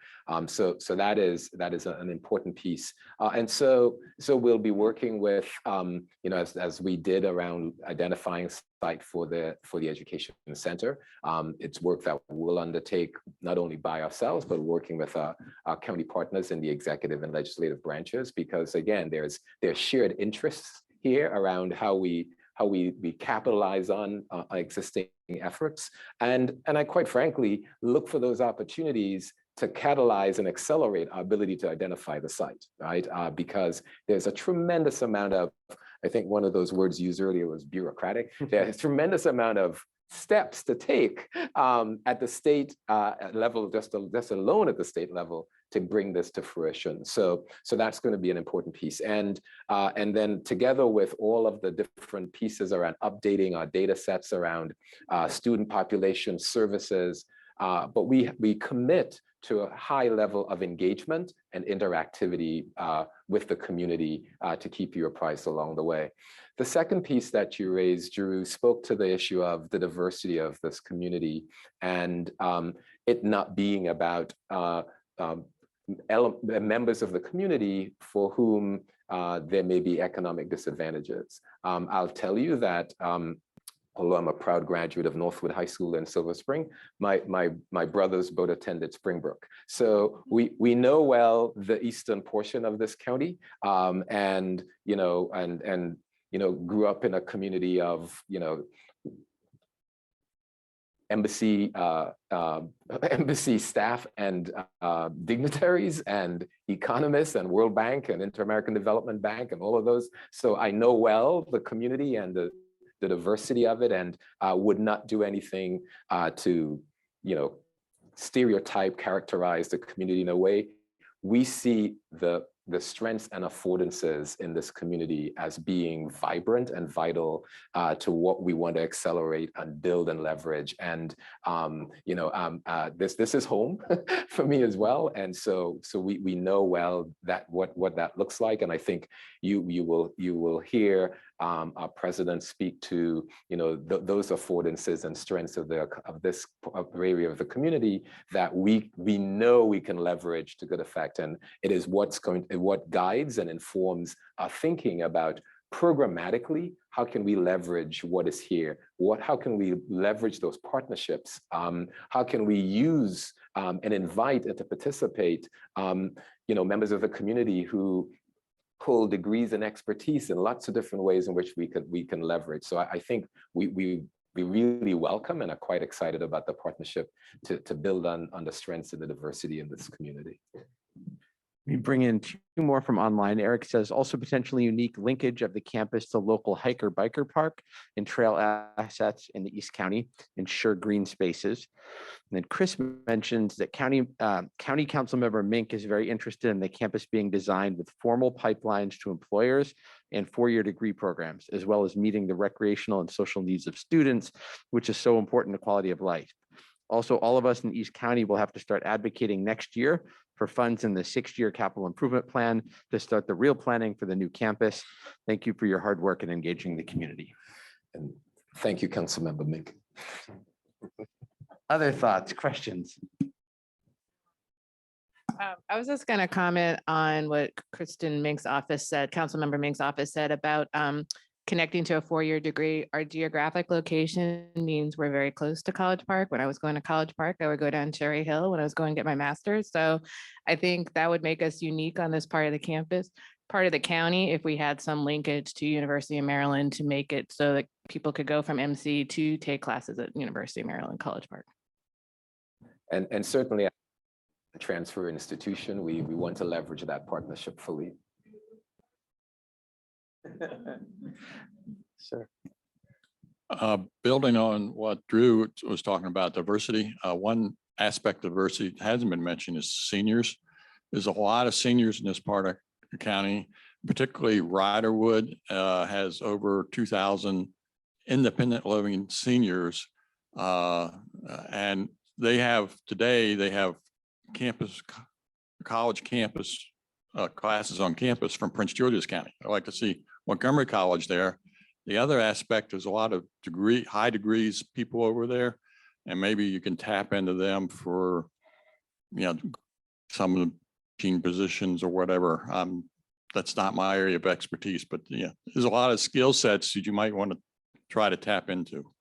So that is an important piece. And so we'll be working with, you know, as we did around identifying a site for the education center. It's work that we'll undertake not only by ourselves, but working with our county partners in the executive and legislative branches, because again, there's shared interests here around how we capitalize on existing efforts, and I quite frankly look for those opportunities to catalyze and accelerate our ability to identify the site, right? Because there's a tremendous amount of, I think one of those words used earlier was bureaucratic. There's a tremendous amount of steps to take at the state level, just alone at the state level, to bring this to fruition. So that's going to be an important piece. And then together with all of the different pieces around updating our data sets around student population services, but we commit to a high level of engagement and interactivity with the community to keep you apprised along the way. The second piece that you raised, Drew, spoke to the issue of the diversity of this community and it not being about members of the community for whom there may be economic disadvantages. I'll tell you that although I'm a proud graduate of Northwood High School in Silver Spring, my brothers both attended Springbrook. So we know well the eastern portion of this county, and grew up in a community of embassy staff and dignitaries and economists and World Bank and Inter-American Development Bank and all of those. So I know well the community and the diversity of it, and would not do anything to stereotype, characterize the community in a way. We see the strengths and affordances in this community as being vibrant and vital to what we want to accelerate and build and leverage. And this is home for me as well. And so we know well that what that looks like. And I think you will hear our president speak to those affordances and strengths of this area of the community that we know we can leverage to good effect. And it is what guides and informs our thinking about programmatically, how can we leverage what is here? How can we leverage those partnerships? How can we use and invite and to participate, members of the community who hold degrees and expertise in lots of different ways in which we can leverage. So I think we really welcome and are quite excited about the partnership to build on the strengths and the diversity in this community. We bring in two more from online. Eric says also potentially unique linkage of the campus to local hiker biker park and trail assets in the East County, ensure green spaces. And then Chris mentions that County Council Member Mink is very interested in the campus being designed with formal pipelines to employers and four-year degree programs, as well as meeting the recreational and social needs of students, which is so important to quality of life. Also, all of us in East County will have to start advocating next year for funds in the 6-year capital improvement plan to start the real planning for the new campus. Thank you for your hard work in engaging the community. And thank you, Councilmember Mink. Other thoughts, questions? I was just going to comment on what Kristen Mink's office said, Councilmember Mink's office said about connecting to a 4-year degree. Our geographic location means we're very close to College Park. When I was going to College Park, I would go down Cherry Hill when I was going to get my master's. So I think that would make us unique on this part of the campus, part of the county, if we had some linkage to University of Maryland to make it so that people could go from MC to take classes at University of Maryland College Park. And certainly a transfer institution, we want to leverage that partnership fully. Sir. Building on what Drew was talking about, diversity, one aspect of diversity that hasn't been mentioned is seniors. There's a lot of seniors in this part of the county, particularly Riderwood has over 2,000 independent living seniors. And they have college campus classes on campus from Prince George's County. I like to see Montgomery College there. The other aspect is a lot of high degrees people over there, and maybe you can tap into them for, some of the team positions or whatever. That's not my area of expertise, but yeah, there's a lot of skill sets that you might want to try to tap into.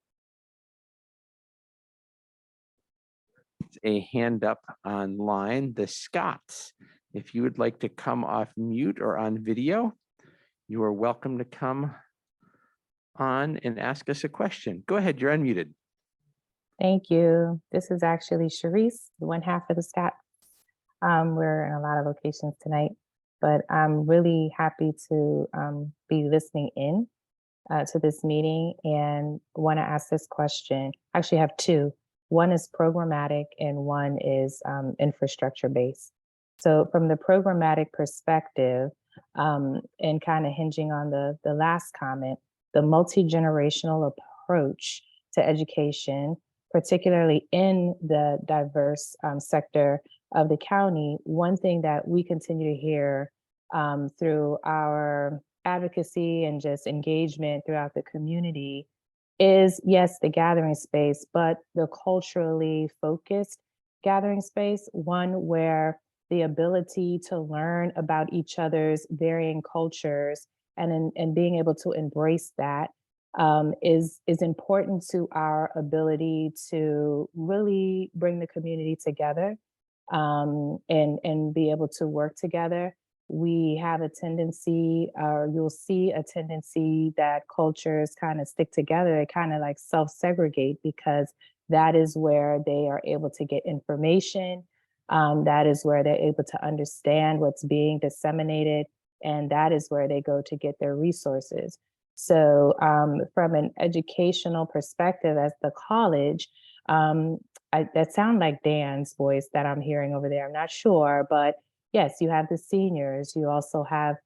A hand up online, the Scotts. If you would like to come off mute or on video, you are welcome to come on and ask us a question. Go ahead, you're unmuted. Thank you. This is actually Sharice, the one half of the Scott. We're in a lot of locations tonight, but I'm really happy to be listening in to this meeting and want to ask this question. I actually have two. One is programmatic and one is infrastructure based. So from the programmatic perspective, and kind of hinging on the last comment, the multi-generational approach to education, particularly in the diverse sector of the county, one thing that we continue to hear through our advocacy and just engagement throughout the community is, yes, the gathering space, but the culturally focused gathering space, one where the ability to learn about each other's varying cultures and being able to embrace that is important to our ability to really bring the community together and be able to work together. We have a tendency, or you'll see a tendency that cultures kind of stick together, they kind of like self-segregate because that is where they are able to get information. That is where they're able to understand what's being disseminated, and that is where they go to get their resources. So from an educational perspective as the college, that sounds like Dan's voice that I'm hearing over there. I'm not sure, but yes, you have the seniors. You also have,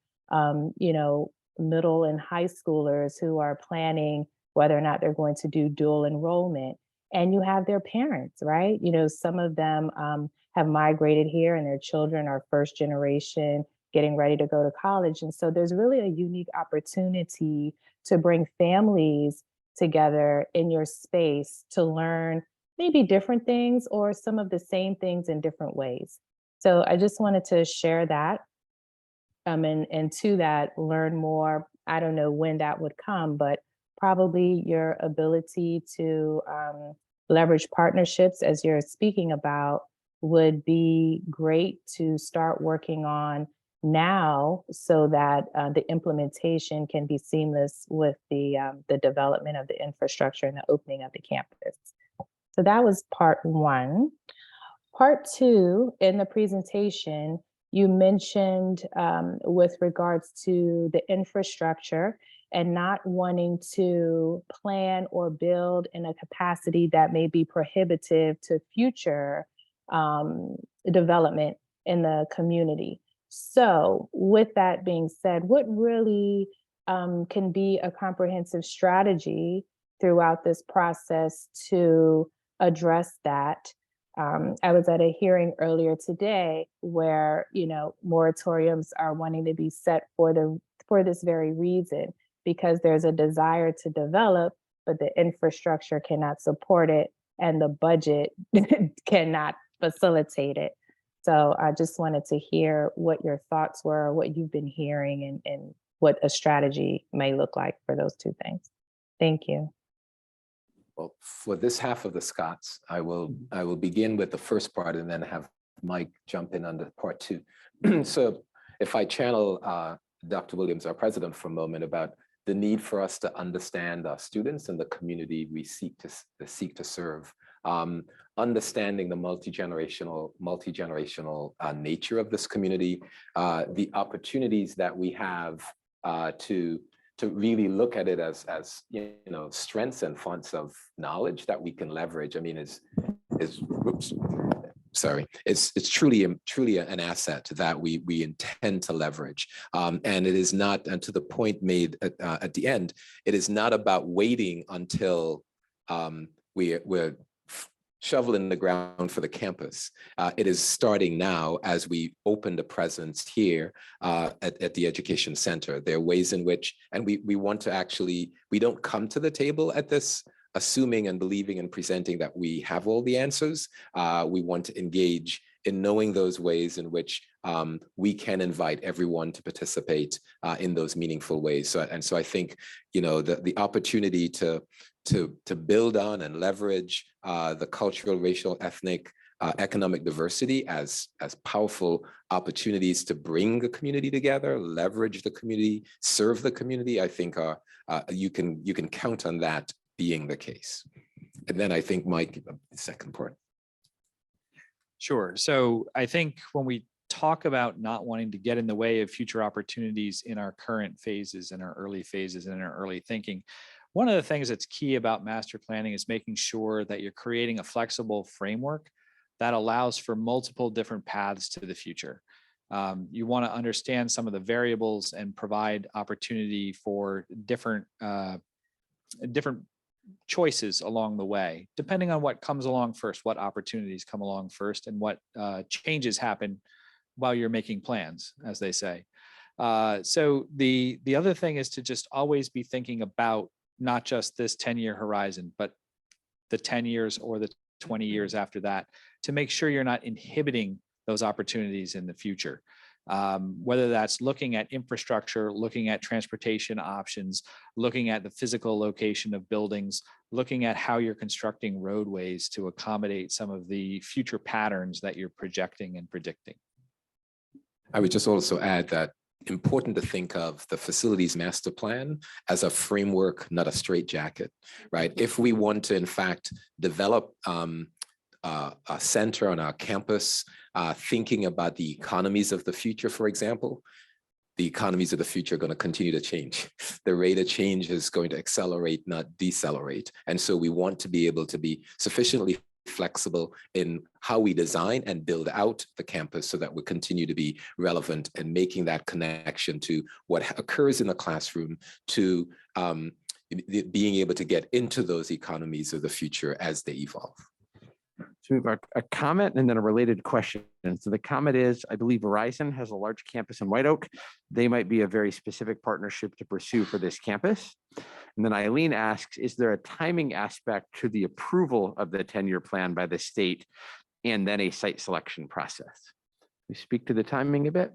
middle and high schoolers who are planning whether or not they're going to do dual enrollment. And you have their parents, right? Some of them have migrated here and their children are first generation getting ready to go to college. And so there's really a unique opportunity to bring families together in your space to learn maybe different things or some of the same things in different ways. So I just wanted to share that and to that, learn more I don't know when that would come, but probably your ability to leverage partnerships, as you're speaking about, would be great to start working on now, so that the implementation can be seamless with the development of the infrastructure and the opening of the campus. So that was part one. Part two, in the presentation, you mentioned with regards to the infrastructure and not wanting to plan or build in a capacity that may be prohibitive to future development in the community. So with that being said, what really can be a comprehensive strategy throughout this process to address that? I was at a hearing earlier today where, moratoriums are wanting to be set for this very reason, because there's a desire to develop, but the infrastructure cannot support it and the budget cannot facilitate it. So I just wanted to hear what your thoughts were, what you've been hearing, and what a strategy may look like for those two things. Thank you. Well, for this half of the Scots, I will begin with the first part and then have Mike jump in on the part two. So if I channel Dr. Williams, our president, for a moment about the need for us to understand our students and the community we seek to serve. Understanding the multi-generational nature of this community, the opportunities that we have to really look at it as strengths and fonts of knowledge that we can leverage. I mean, it's truly an asset that we intend to leverage. And it is not, and to the point made at the end, it is not about waiting until we're shoveling the ground for the campus. It is starting now as we open the presence here at the Education Center. There are ways in which, and we want to actually, we don't come to the table at this assuming and believing and presenting that we have all the answers. We want to engage in knowing those ways in which we can invite everyone to participate in those meaningful ways. So I think, the opportunity to build on and leverage the cultural, racial, ethnic, economic diversity as powerful opportunities to bring the community together, leverage the community, serve the community, I think you can count on that being the case. And then I think Mike, the second part. Sure. So I think when we talk about not wanting to get in the way of future opportunities in our current phases, in our early phases, and in our early thinking, one of the things that's key about master planning is making sure that you're creating a flexible framework that allows for multiple different paths to the future. You want to understand some of the variables and provide opportunity for different choices along the way, depending on what comes along first, what opportunities come along first, and what changes happen while you're making plans, as they say. So the other thing is to just always be thinking about not just this 10-year horizon, but the 10 years or the 20 years after that, to make sure you're not inhibiting those opportunities in the future. Whether that's looking at infrastructure, looking at transportation options, looking at the physical location of buildings, looking at how you're constructing roadways to accommodate some of the future patterns that you're projecting and predicting. I would just also add that important to think of the facilities master plan as a framework, not a straitjacket, right? If we want to, in fact, develop a center on our campus, thinking about the economies of the future, for example, the economies of the future are going to continue to change. The rate of change is going to accelerate, not decelerate. And so we want to be able to be sufficiently flexible in how we design and build out the campus so that we continue to be relevant and making that connection to what occurs in the classroom, to being able to get into those economies of the future as they evolve. So we have a comment and then a related question. And so the comment is, I believe Verizon has a large campus in White Oak. They might be a very specific partnership to pursue for this campus. And then Eileen asks, is there a timing aspect to the approval of the 10-year plan by the state and then a site selection process? We speak to the timing a bit.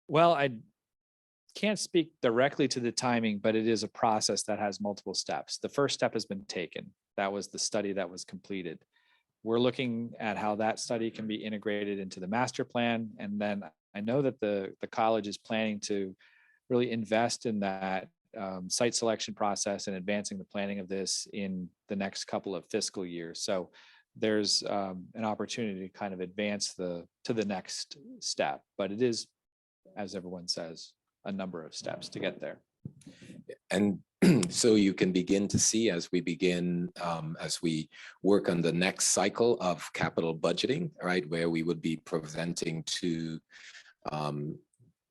Well, I can't speak directly to the timing, but it is a process that has multiple steps. The first step has been taken. That was the study that was completed. We're looking at how that study can be integrated into the master plan. And then I know that the college is planning to really invest in that site selection process and advancing the planning of this in the next couple of fiscal years. So there's an opportunity to kind of advance to the next step, but it is, as everyone says, a number of steps to get there. And so you can begin to see as we begin, as we work on the next cycle of capital budgeting, right, where we would be presenting to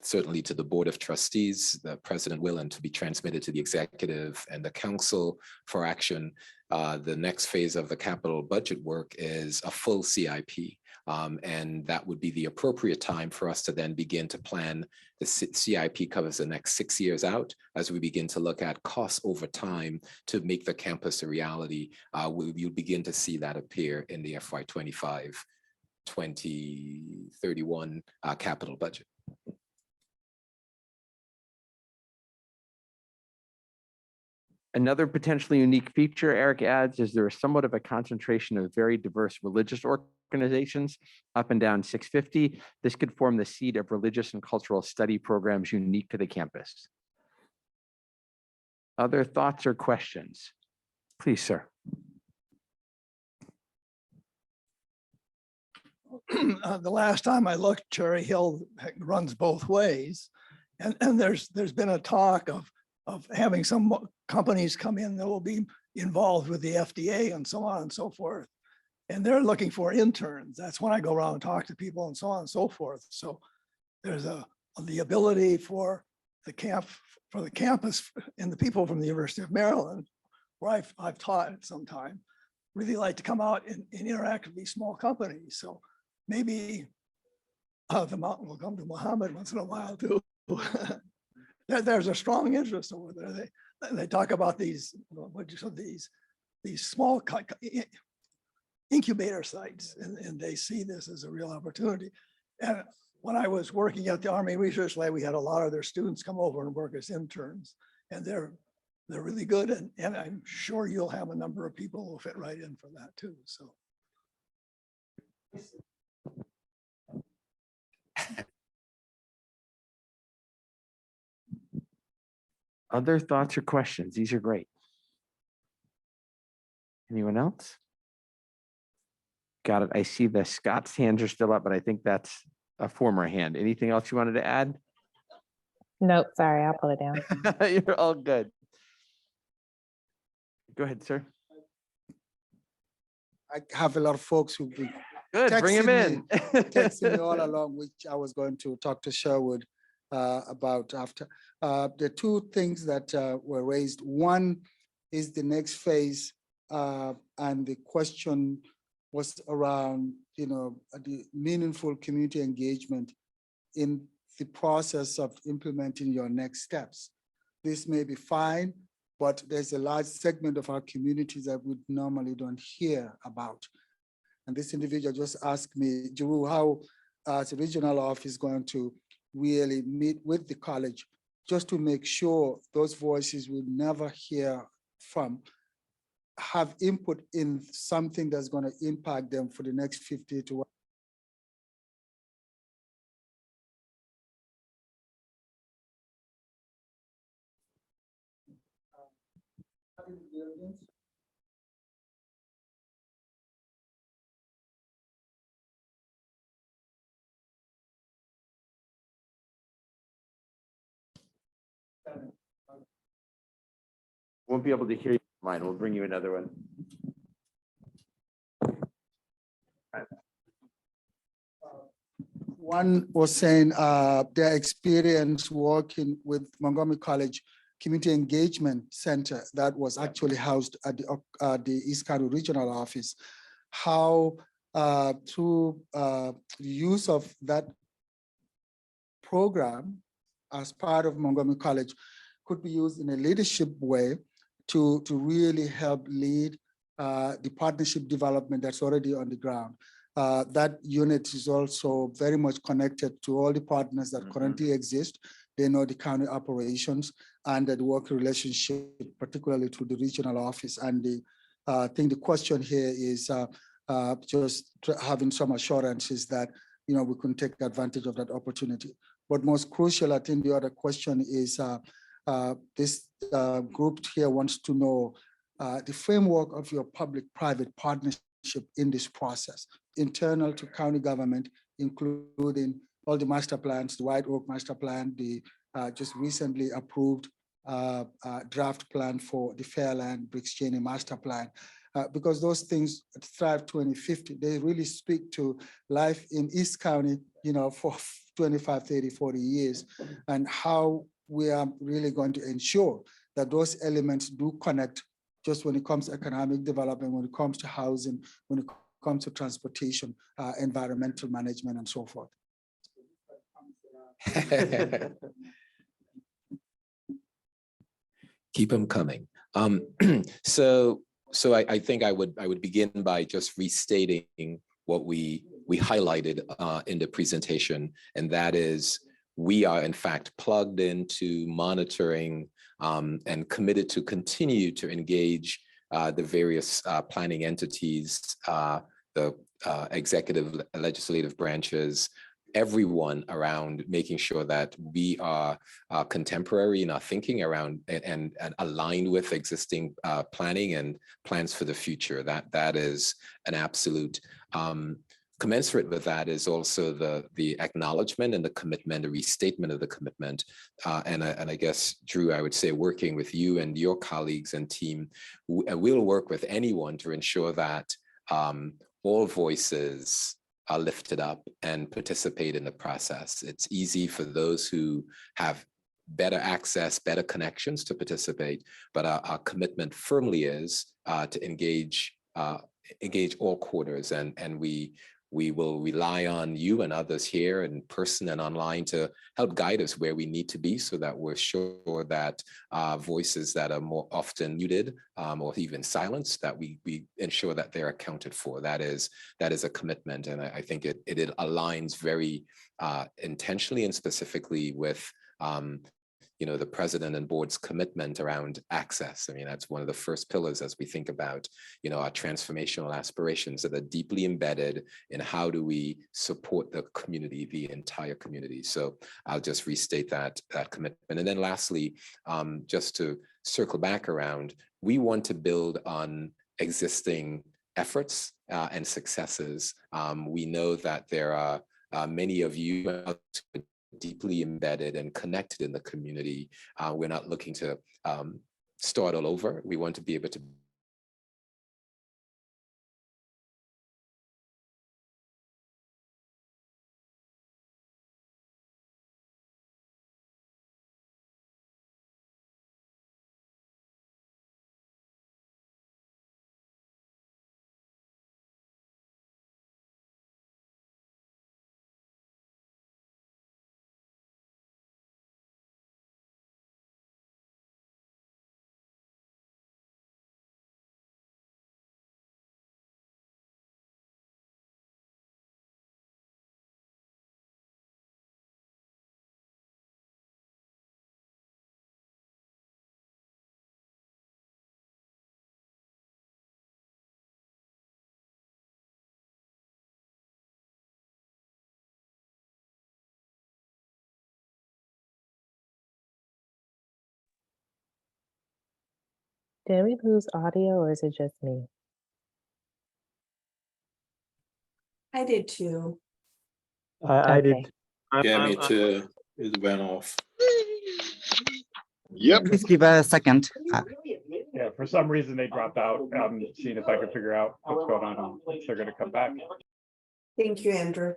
certainly to the Board of Trustees, the President will, and to be transmitted to the executive and the council for action. The next phase of the capital budget work is a full CIP. And that would be the appropriate time for us to then begin to plan. The CIP covers the next 6 years out as we begin to look at costs over time to make the campus a reality. You'll begin to see that appear in the FY25-2031 capital budget. Another potentially unique feature, Eric adds, is there is somewhat of a concentration of very diverse religious organizations up and down 650. This could form the seed of religious and cultural study programs unique to the campus. Other thoughts or questions? Please, sir. The last time I looked, Cherry Hill runs both ways. And there's been a talk of having some companies come in that will be involved with the FDA and so on and so forth. And they're looking for interns. That's when I go around and talk to people and so on and so forth. So there's the ability for the campus and the people from the University of Maryland, where I've taught at some time, really like to come out and interact with these small companies. So maybe the mountain will come to Muhammad once in a while too. There's a strong interest over there. They talk about these small incubator sites, and they see this as a real opportunity. And when I was working at the Army Research Lab, we had a lot of their students come over and work as interns, and they're really good. And I'm sure you'll have a number of people who will fit right in for that too. So. Other thoughts or questions? These are great. Anyone else? Got it. I see the Scott's hands are still up, but I think that's a former hand. Anything else you wanted to add? Nope, sorry, I'll pull it down. You're all good. Go ahead, sir. I have a lot of folks who've been Good, bring him in. texting me all along, which I was going to talk to Sherwood about after. The two things that were raised. One is the next phase, and the question was around, the meaningful community engagement in the process of implementing your next steps. This may be fine, but there's a large segment of our communities that we normally don't hear about. And this individual just asked me, Jeru, how as a regional office is going to really meet with the college just to make sure those voices we never hear from have input in something that's going to impact them for the next 50 to 1. Won't be able to hear you. Mine. We'll bring you another one. One was saying their experience working with Montgomery College Community Engagement Center that was actually housed at the East County Regional Office. How through the use of that program as part of Montgomery College could be used in a leadership way to really help lead the partnership development that's already on the ground. That unit is also very much connected to all the partners that currently exist. They know the county operations and the work relationship, particularly to the regional office. And I think the question here is just having some assurances that we can take advantage of that opportunity. But most crucial, I think the other question is this group here wants to know the framework of your public-private partnership in this process, internal to county government, including all the master plans, the White Oak master plan, the just recently approved draft plan for the Fairland Briggs Cheney master plan. Because those things, Thrive 2050, they really speak to life in East County, for 25, 30, 40 years, and how we are really going to ensure that those elements do connect just when it comes to economic development, when it comes to housing, when it comes to transportation, environmental management, and so forth. Keep them coming. So I think I would begin by just restating what we highlighted in the presentation, and that is we are in fact plugged into monitoring and committed to continue to engage the various planning entities, the executive, legislative branches, everyone around making sure that we are contemporary in our thinking around and aligned with existing planning and plans for the future. That is an absolute. Commensurate with that is also the acknowledgement and the commitment, the restatement of the commitment. And I guess, Drew, I would say working with you and your colleagues and team, we'll work with anyone to ensure that all voices are lifted up and participate in the process. It's easy for those who have better access, better connections to participate, but our commitment firmly is to engage all quarters, and we will rely on you and others here in person and online to help guide us where we need to be so that we're sure that voices that are more often muted or even silenced, that we ensure that they're accounted for. That is a commitment. And I think it aligns very intentionally and specifically with the president and board's commitment around access. I mean, that's one of the first pillars as we think about, our transformational aspirations that are deeply embedded in how do we support the community, the entire community. So I'll just restate that commitment. And then lastly, just to circle back around, we want to build on existing efforts and successes. We know that there are many of you deeply embedded and connected in the community. We're not looking to start all over. We want to be able to Did we lose audio or is it just me? I did too. I Okay. did. Yeah, me too. It went off. Yep. Please give a second. Yeah, for some reason they dropped out. I'm seeing if I can figure out what's going on, if they're gonna come back. Thank you, Andrew.